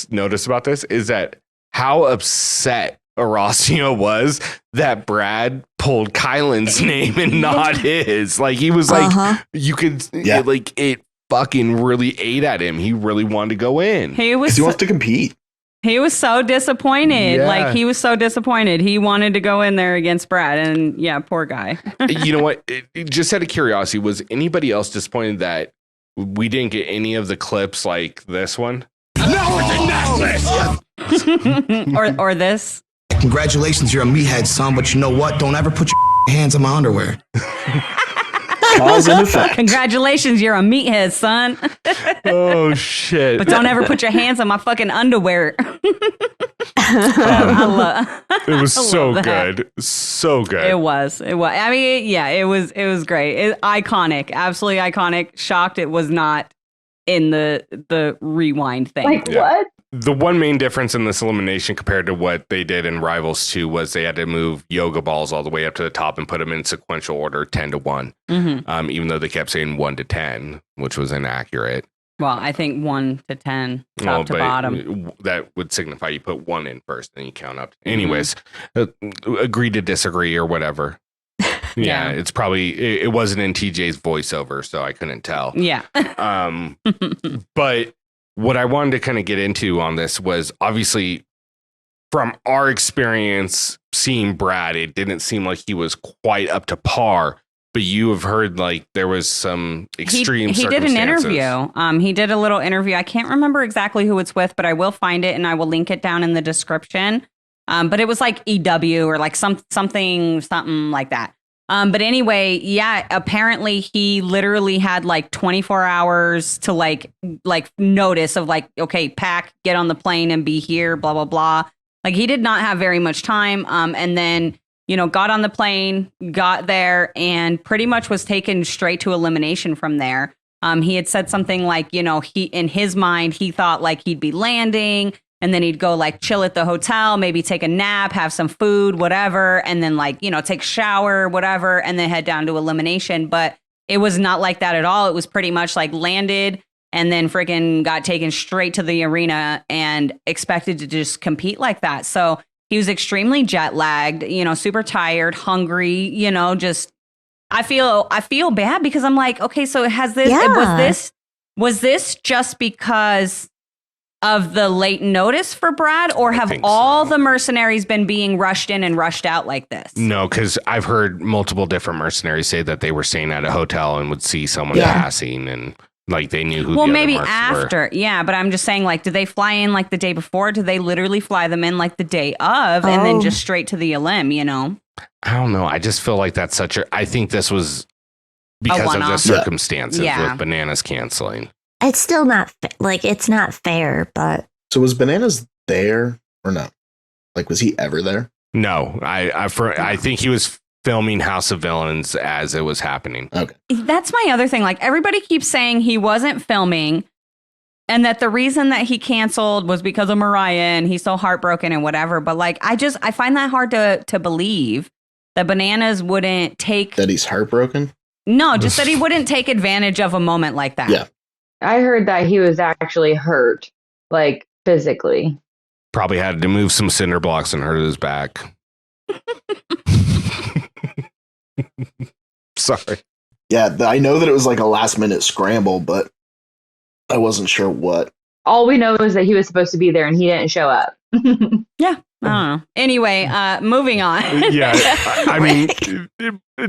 noticed about this is that how upset Horacio was that Brad pulled Kyland's name and not his. Like, he was like, you could, like, it fucking really ate at him. He really wanted to go in. He wants to compete. He was so disappointed. Yeah. Like, he was so disappointed. He wanted to go in there against Brad, and yeah, poor guy. You know what? Just out of curiosity, was anybody else disappointed that we didn't get any of the clips like this one? or this? Congratulations, you're a meathead, son, but you know what? Don't ever put your hands on my underwear. Cause and effect. Congratulations, you're a meathead, son. Oh, shit. But don't ever put your hands on my fucking underwear. It was so good. So good. It was. I mean, yeah, it was great. Iconic. Absolutely iconic. Shocked it was not in the rewind thing. Like, what? The one main difference in this elimination compared to what they did in Rivals 2 was they had to move yoga balls all the way up to the top and put them in sequential order 10 to 1. Even though they kept saying 1 to 10, which was inaccurate. Well, I think 1 to 10, top to bottom. That would signify you put 1 in first, then you count up. Anyways, agree to disagree or whatever. Yeah, it's probably, it wasn't in TJ's voiceover, so I couldn't tell. Yeah. But what I wanted to kind of get into on this was obviously from our experience seeing Brad, it didn't seem like he was quite up to par. But you have heard like there was some extreme he did an interview. He did a little interview. I can't remember exactly who it's with, but I will find it and I will link it down in the description. But it was like EW or like something like that. But anyway, yeah, apparently he literally had like 24 hours to like notice of like, okay, pack, get on the plane and be here, blah, blah, blah. Like he did not have very much time. And then, got on the plane, got there and pretty much was taken straight to elimination from there. He had said something like, he in his mind, he thought like he'd be landing and then he'd go like chill at the hotel, maybe take a nap, have some food, whatever. And then like, take a shower, whatever, and then head down to elimination. But it was not like that at all. It was pretty much like landed and then freaking got taken straight to the arena and expected to just compete like that. So he was extremely jet lagged, super tired, hungry, just I feel bad because I'm like, okay, so was this just because of the late notice for Brad, or have all the mercenaries been being rushed in and rushed out like this? No, because I've heard multiple different mercenaries say that they were staying at a hotel and would see someone passing and like they knew who. Well, the maybe other after, yeah, but I'm just saying, like, did they fly in like the day before? Did they literally fly them in like the day of and then just straight to the elim? I don't know. I just feel like that's I think this was because of the circumstances with Bananas canceling. It's still not it's not fair, but so was Bananas there or no? Like, was he ever there? No, I think he was filming House of Villains as it was happening. Okay, that's my other thing. Like everybody keeps saying he wasn't filming, and that the reason that he canceled was because of Mariah and he's so heartbroken and whatever. But like, I find that hard to believe that Bananas wouldn't take that he's heartbroken. No, just that he wouldn't take advantage of a moment like that. Yeah. I heard that he was actually hurt, like physically. Probably had to move some cinder blocks and hurt his back. Sorry. Yeah, I know that it was like a last minute scramble, but I wasn't sure what. All we know is that he was supposed to be there and he didn't show up. Yeah. I don't know. Anyway, moving on. Yeah. I mean,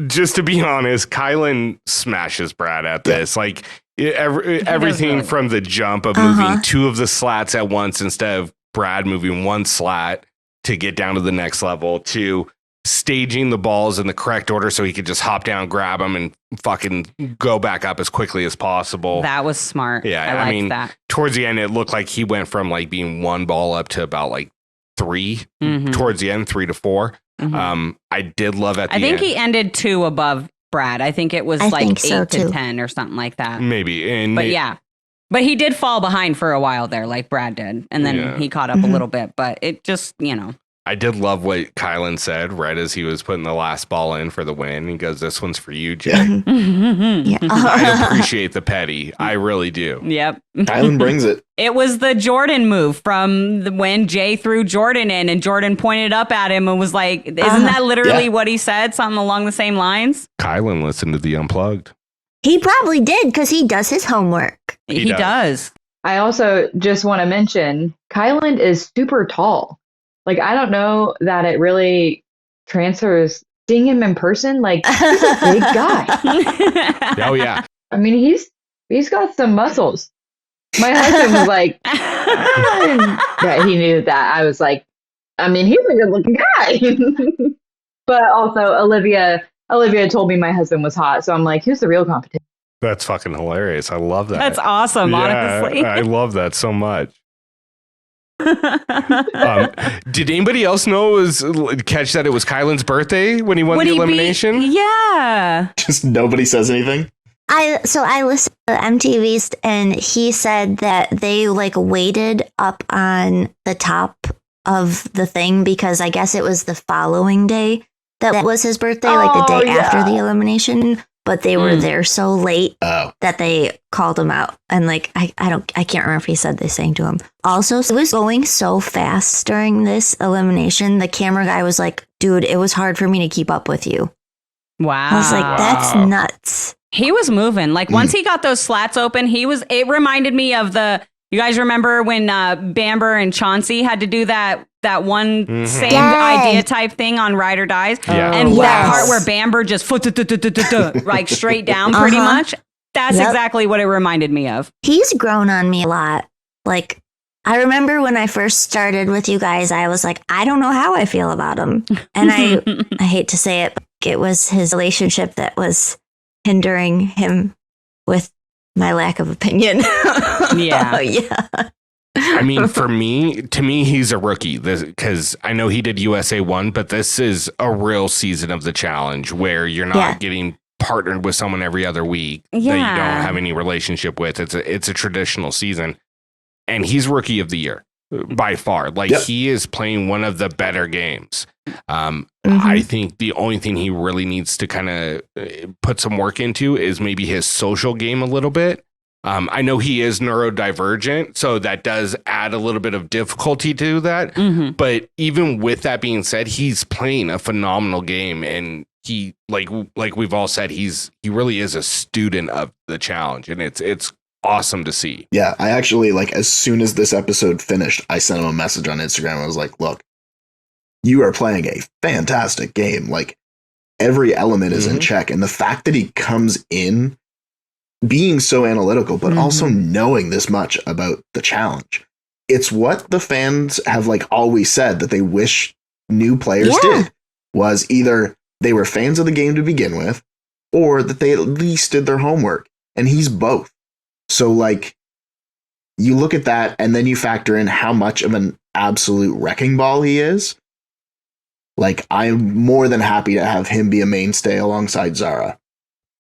just to be honest, Kyland smashes Brad at this. Like everything from the jump of moving two of the slats at once instead of Brad moving one slat to get down to the next level, to staging the balls in the correct order so he could just hop down, grab them, and fucking go back up as quickly as possible. That was smart. Yeah, I mean, that. Towards the end, it looked like he went from like being one ball up to about like 3 towards the end, 3 to 4. I did love at the end. I think he ended 2 above Brad. I think it was like 8 to 10 or something like that. Maybe. But he did fall behind for a while there, like Brad did. And then he caught up a little bit. But it just, I did love what Kyland said right as he was putting the last ball in for the win. He goes, "This one's for you, Jay." I appreciate the petty. I really do. Yep. Kyland brings it. It was the Jordan move from when Jay threw Jordan in and Jordan pointed up at him and was like, isn't that literally what he said? Something along the same lines? Kyland listened to the Unplugged. He probably did because he does his homework. He does. I also just want to mention Kyland is super tall. Like, I don't know that it really transfers. Seeing him in person, like, he's a big guy. Oh, yeah. I mean, he's got some muscles. My husband was like, that he knew that. I was like, I mean, he's a good looking guy. But also, Olivia told me my husband was hot. So I'm like, who's the real competition? That's fucking hilarious. I love that. That's awesome, honestly. I love that so much. Did anybody else catch that it was Kyland's birthday when he won the elimination? Yeah. Just nobody says anything. I listened to MTV's and he said that they like waited up on the top of the thing because I guess it was the following day that was his birthday, like the day after the elimination. But they were there so late that they called him out. And like, I can't remember if he said they sang to him. Also, it was going so fast during this elimination. The camera guy was like, dude, it was hard for me to keep up with you. Wow. I was like, that's nuts. He was moving. Like once he got those slats open, it reminded me of you guys remember when Bamber and Chauncey had to do that one same idea type thing on Ride or Dies. Yeah. And that part where Bamber just like straight down pretty much. That's exactly what it reminded me of. He's grown on me a lot. Like, I remember when I first started with you guys, I was like, I don't know how I feel about him. And I hate to say it, but it was his relationship that was hindering him with my lack of opinion. Yeah. Yeah. I mean, to me, he's a rookie because I know he did USA 1, but this is a real season of the challenge where you're not getting partnered with someone every other week that you don't have any relationship with. It's a traditional season, and he's rookie of the year by far. Like he is playing one of the better games. I think the only thing he really needs to kind of put some work into is maybe his social game a little bit. I know he is neurodivergent, so that does add a little bit of difficulty to that. But even with that being said, he's playing a phenomenal game, and he like we've all said, he really is a student of the challenge, and it's awesome to see. Yeah, I actually, like, as soon as this episode finished, I sent him a message on Instagram. I was like, look, you are playing a fantastic game. Like, every element is in check. And the fact that he comes in being so analytical, but also knowing this much about the challenge, it's what the fans have, like, always said that they wish new players did, was either they were fans of the game to begin with, or that they at least did their homework. And he's both. So, like, you look at that and then you factor in how much of an absolute wrecking ball he is. Like, I'm more than happy to have him be a mainstay alongside Zara.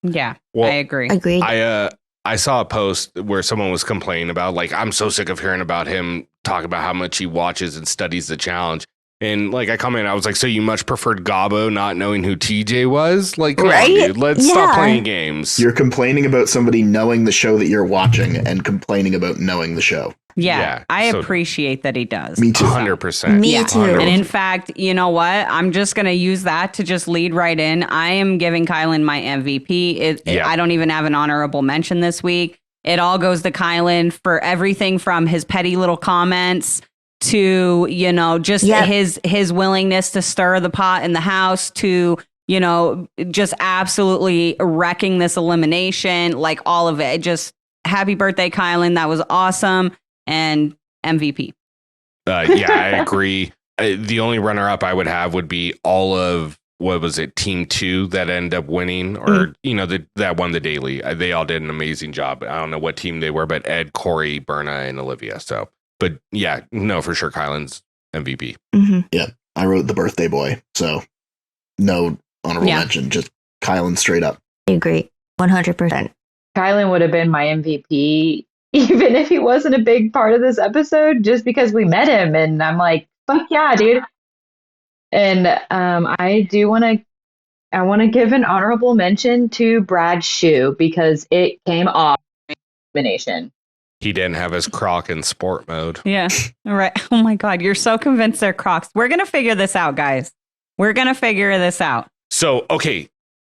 Yeah, well, I agree. Agreed. I saw a post where someone was complaining about, like, I'm so sick of hearing about him talk about how much he watches and studies the challenge. And, like, I commented, I was like, so you much preferred Gabo not knowing who TJ was? Like, come on, dude, let's stop playing games. You're complaining about somebody knowing the show that you're watching and complaining about knowing the show. Yeah, I appreciate that he does. Me too. 100%. Me too. 100%. And in fact, you know what? I'm just going to use that to just lead right in. I am giving Kyland my MVP. I don't even have an honorable mention this week. It all goes to Kyland for everything from his petty little comments to, you know, just his willingness to stir the pot in the house, to, you know, just absolutely wrecking this elimination, like all of it. Just happy birthday, Kyland. That was awesome. And MVP. Yeah, I agree. The only runner up I would have would be all of, what was it, Team 2 that ended up winning, or, you know, that won the daily. They all did an amazing job. I don't know what team they were, but Ed, Corey, Berna, and Olivia. So, but yeah, no, for sure, Kyland's MVP. Yeah, I wrote the birthday boy, so no honorable mention, just Kyland straight up. I agree, 100%. Kyland would have been my MVP, even if he wasn't a big part of this episode, just because we met him, and I'm like, fuck yeah, dude. And I want to give an honorable mention to Brad's shoe, because it came off elimination. He didn't have his croc in sport mode. Yeah. All right. Oh my God. You're so convinced they're Crocs. We're going to figure this out, guys. We're going to figure this out. So, okay.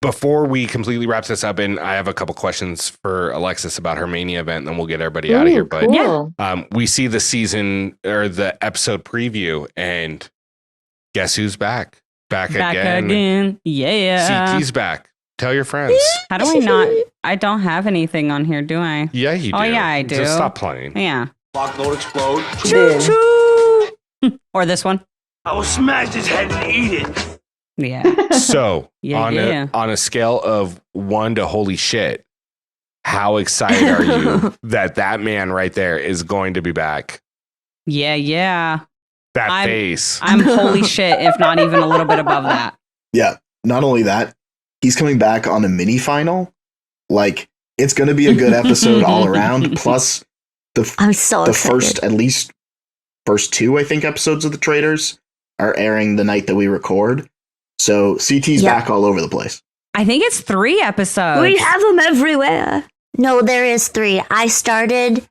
Before we completely wrap this up, and I have a couple questions for Alexis about her Mania event, and then we'll get everybody out of here. But we see the season or the episode preview, and guess who's back? Back again. Yeah. CT's back. Tell your friends. How do I not? I don't have anything on here, do I? Yeah, you do. Oh, yeah, I do. Just stop playing. Yeah. Block, load, explode. Choo choo. Or this one. I will smash his head and eat it. Yeah. So, on a scale of 1 to holy shit, how excited are you that man right there is going to be back? Yeah. That face. I'm holy shit, if not even a little bit above that. Yeah. Not only that, he's coming back on a mini final. Like, it's going to be a good episode all around. Plus, I'm so excited. First 2, I think, episodes of The Traitors are airing the night that we record. So CT's back all over the place. I think it's 3 episodes. We have them everywhere. No, there is 3. I started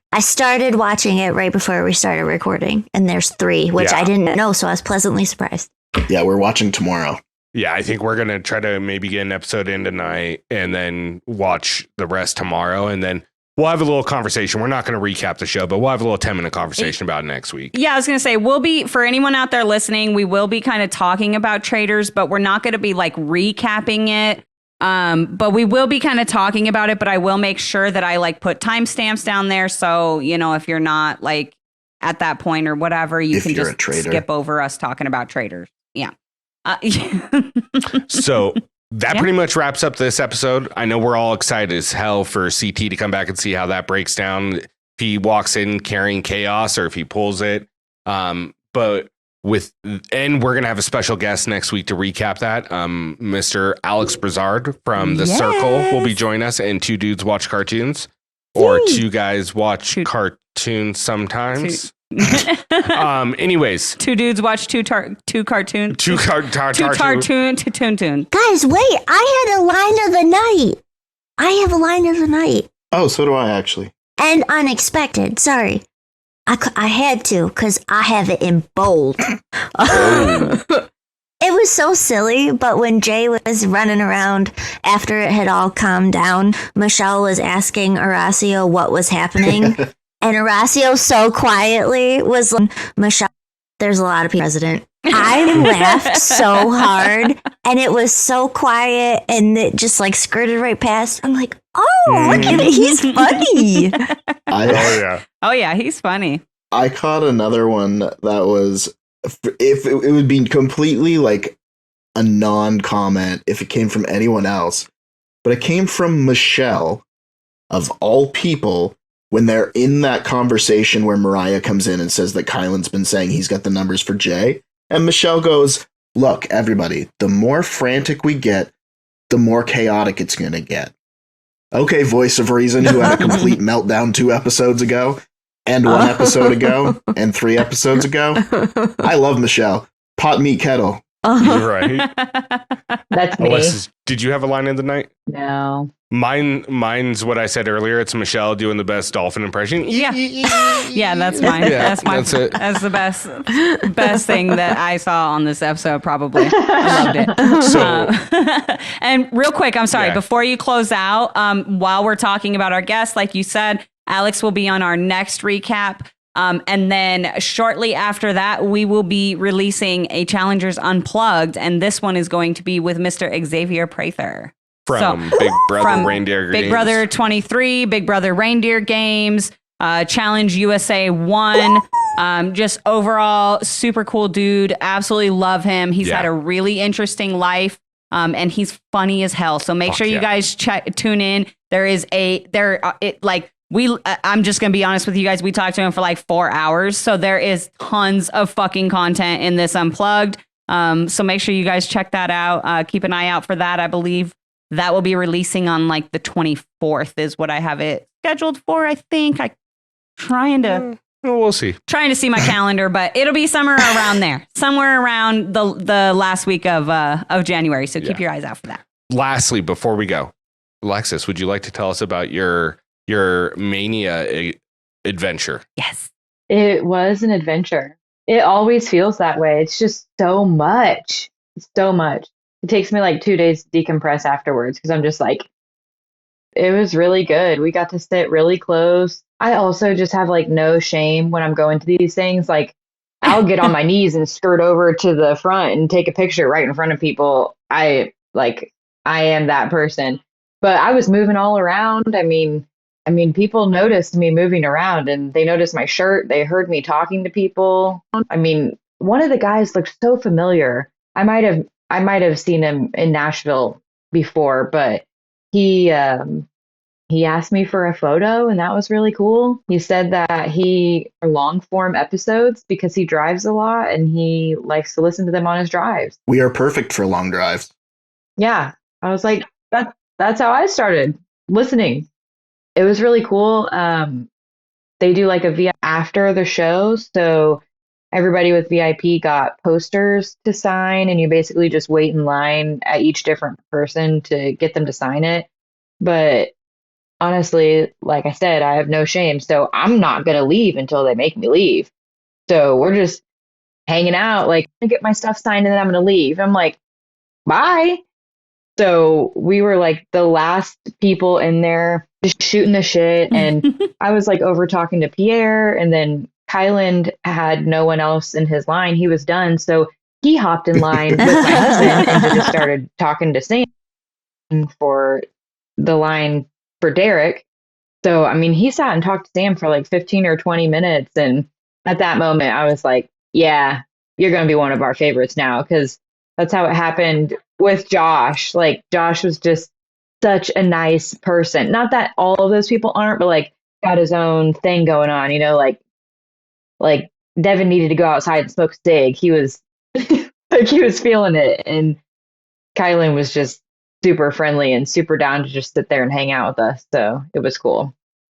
watching it right before we started recording, and there's 3, which I didn't know, so I was pleasantly surprised. Yeah, we're watching tomorrow. Yeah, I think we're going to try to maybe get an episode in tonight and then watch the rest tomorrow, and then we'll have a little conversation. We're not going to recap the show, but we'll have a little 10-minute conversation about it next week. Yeah, I was going to say, for anyone out there listening, we will be kind of talking about Traitors, but we're not going to be like recapping it. But we will be kind of talking about it, but I will make sure that I like put timestamps down there. So, you know, if you're not like at that point or whatever, you can just skip over us talking about Traitors. Yeah. So that pretty much wraps up this episode. I know we're all excited as hell for CT to come back and see how that breaks down. If he walks in carrying chaos or if he pulls it. But and we're going to have a special guest next week to recap that. Mr. Alex Brazard from The Circle will be joining us, and Two Dudes Watch Cartoons, or Two Guys Watch Cartoons sometimes. Anyways, Two dudes watch two cartoons. Two cartoon. Guys, wait! I had a line of the night. I have a line of the night. Oh, so do I actually. And unexpected. Sorry, I had to because I have it in bold. It was so silly, but when Jay was running around after it had all calmed down, Michele was asking Horacio what was happening. And Horacio so quietly was like, Michele, there's a lot of people president. I laughed so hard, and it was so quiet, and it just like skirted right past. I'm like, oh, look at it. He's funny. Oh, yeah, he's funny. I caught another one that was, if it would be completely like a non-comment if it came from anyone else, but it came from Michele, of all people, when they're in that conversation where Mariah comes in and says that Kyland's been saying he's got the numbers for Jay, and Michele goes, look, everybody, the more frantic we get, the more chaotic it's going to get. Okay, voice of reason, who had a complete meltdown 2 episodes ago, and 1 episode ago, and 3 episodes ago. I love Michele. Pot, meat, kettle. Right. That's me. Alexis, did you have a line of the night? No. Mine's what I said earlier. It's Michele doing the best dolphin impression. Yeah. Yeah, that's mine. Yeah, that's it. That's the best thing that I saw on this episode, probably. I loved it. So, and real quick, I'm sorry, before you close out, while we're talking about our guests, like you said, Alex will be on our next recap. And then shortly after that, we will be releasing a Challengers Unplugged. And this one is going to be with Mr. Xavier Prather. From Big Brother Reindeer Games. Big Brother 23, Big Brother Reindeer Games, Challenge USA 1. Just overall, super cool dude. Absolutely love him. He's had a really interesting life. And he's funny as hell. So make sure you guys tune in. I'm just going to be honest with you guys. We talked to him for like 4 hours. So there is tons of fucking content in this Unplugged. So make sure you guys check that out. Keep an eye out for that. I believe that will be releasing on like the 24th is what I have it scheduled for. I think we'll see. Trying to see my calendar, but it'll be somewhere around there, somewhere around the last week of January. So keep your eyes out for that. Lastly, before we go, Alexis, would you like to tell us about your Mania adventure? Yes. It was an adventure. It always feels that way. It's just so much. So much. It takes me like 2 days to decompress afterwards because I'm just like, it was really good. We got to sit really close. I also just have like no shame when I'm going to these things. Like I'll get on my knees and skirt over to the front and take a picture right in front of people. I am that person. But I was moving all around. I mean, people noticed me moving around and they noticed my shirt. They heard me talking to people. I mean, one of the guys looked so familiar. I might have seen him in Nashville before, but he asked me for a photo and that was really cool. He said that he long form episodes because he drives a lot and he likes to listen to them on his drives. We are perfect for long drives. Yeah. I was like, that's how I started listening. It was really cool. They do like a VIP after the show. So everybody with VIP got posters to sign and you basically just wait in line at each different person to get them to sign it. But honestly, like I said, I have no shame. So I'm not going to leave until they make me leave. So we're just hanging out, like, I get my stuff signed and then I'm going to leave. I'm like, bye. So we were like the last people in there just shooting the shit. And I was like over talking to Pierre, and then Kyland had no one else in his line. He was done. So he hopped in line with my husband and just started talking to Sam for the line for Derek. So, I mean, he sat and talked to Sam for like 15 or 20 minutes. And at that moment, I was like, yeah, you're going to be one of our favorites now. Because that's how it happened with Josh. Like Josh was just such a nice person. Not that all of those people aren't, but like got his own thing going on, you know, like Devin needed to go outside and smoke a cig. He was like he was feeling it. And Kyland was just super friendly and super down to just sit there and hang out with us. So it was cool.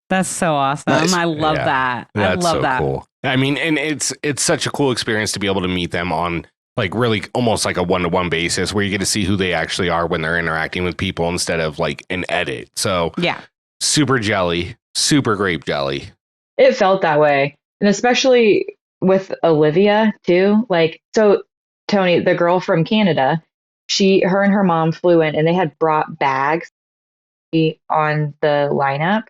That's so awesome. Nice. I love that. That's I love so that. cool. I mean, and it's such a cool experience to be able to meet them on like really almost like a one-to-one basis where you get to see who they actually are when they're interacting with people instead of like an edit. So Yeah. super jelly, super grape jelly. It felt that way. And especially with Olivia too. Like, so Tony, the girl from Canada, her and her mom flew in and they had brought bags on the lineup.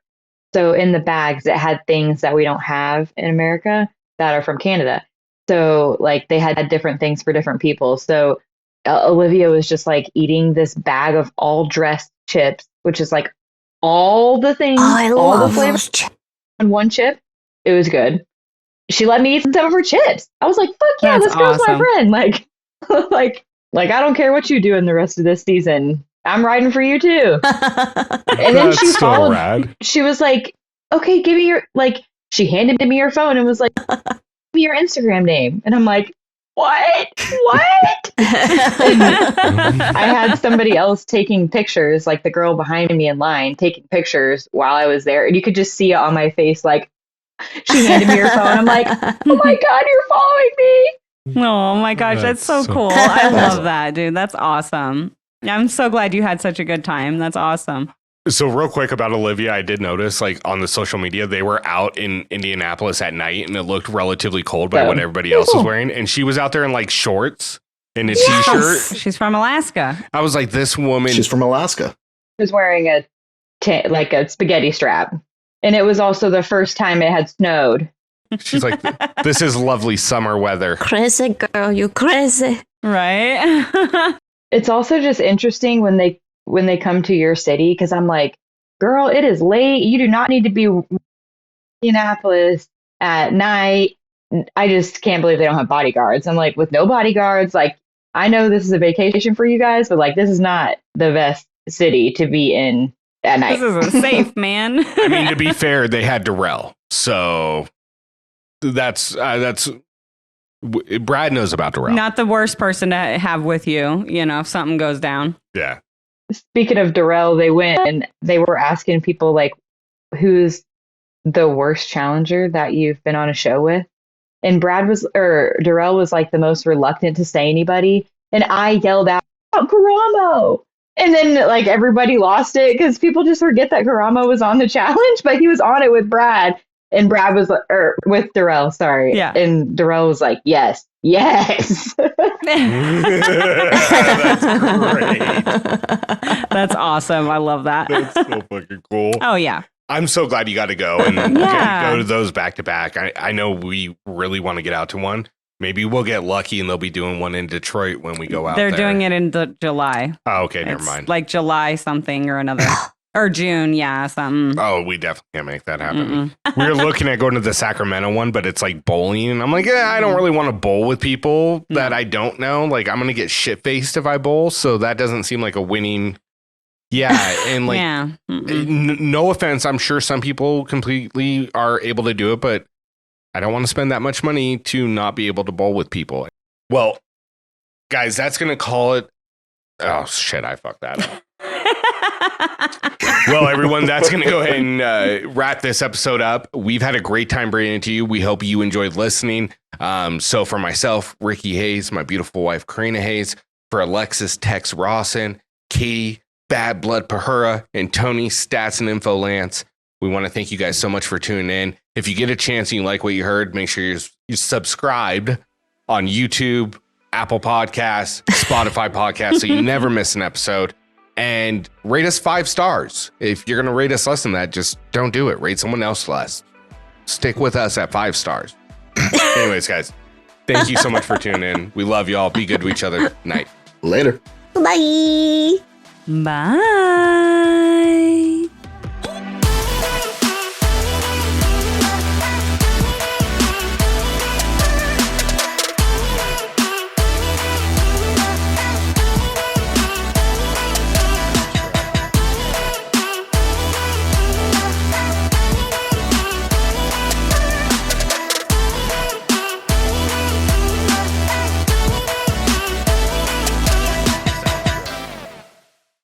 So in the bags, it had things that we don't have in America that are from Canada. So like they had different things for different people. So Olivia was just like eating this bag of all dressed chips, which is like all the things, Oh, I all the love flavors those. on one chip. It was good. She let me eat some of her chips. I was like, fuck yeah, That's this girl's my awesome. friend. Like I don't care what you do in the rest of this season. I'm riding for you too. And then she That's so followed. rad. She was like, okay, give me your, like, she handed me her phone and was like, give me your Instagram name. And I'm like, what? I had somebody else taking pictures, like the girl behind me in line taking pictures while I was there. And you could just see it on my face. Like, she handed me her phone. I'm like, oh my God, you're following me. Oh my gosh, that's so cool. I love that, dude. That's awesome. I'm so glad you had such a good time. That's awesome. So real quick about Olivia, I did notice like on the social media, they were out in Indianapolis at night and it looked relatively cold by what everybody else was wearing. And she was out there in like shorts and a t-shirt. She's from Alaska. I was like, this woman. She's from Alaska. She was wearing a spaghetti strap. And it was also the first time it had snowed. She's like, this is lovely summer weather. Crazy girl, you crazy. Right? It's also just interesting when they come to your city, because I'm like, girl, it is late. You do not need to be in Indianapolis at night. I just can't believe they don't have bodyguards. I'm like, with no bodyguards, like, I know this is a vacation for you guys, but like, this is not the best city to be in at night. This isn't safe, man. I mean, to be fair, they had Darrell. So that's Brad knows about Darrell. Not the worst person to have with you, you know, if something goes down. Yeah. Speaking of Darrell, they went and they were asking people like, who's the worst challenger that you've been on a show with? And Darrell was like the most reluctant to say anybody. And I yelled out, oh, Karamo. And then like everybody lost it because people just forget that Karamo was on the challenge, but he was on it with Brad. And Brad was with Darrell, sorry. Yeah. And Darrell was like, yes. That's great. That's awesome. I love that. That's so fucking cool. Oh, yeah. I'm so glad you got to go and Yeah. go to those back to back. I know we really want to get out to one. Maybe we'll get lucky and they'll be doing one in Detroit when we go out. They're doing it in July. Oh, okay. Never It's mind. like July something or another. Or June, yeah, something. Oh, we definitely can't make that happen. We were looking at going to the Sacramento one, but it's like bowling. And I'm like, I don't really want to bowl with people that I don't know. Like, I'm going to get shit-faced if I bowl. So that doesn't seem like a winning. Yeah. And like, Yeah. no offense. I'm sure some people completely are able to do it, but I don't want to spend that much money to not be able to bowl with people. Well, guys, that's going to call it. Oh, shit. I fucked that up. Well, everyone, that's going to go ahead and wrap this episode up. We've had a great time bringing it to you. We hope you enjoyed listening. So for myself, Ricky Hayes, my beautiful wife, Corrina Hayes, for Alexis, Tex Rawson, Katie, Bad Blood Pahura, and Tony, Stats and Info Lance, we want to thank you guys so much for tuning in. If you get a chance and you like what you heard, make sure you're subscribed on YouTube, Apple Podcasts, Spotify Podcasts, so you never miss an episode. And rate us 5 stars. If you're going to rate us less than that, just don't do it. Rate someone else less. Stick with us at 5 stars. Anyways, guys, thank you so much for tuning in. We love y'all. Be good to each other. Night. Later. Bye. Bye.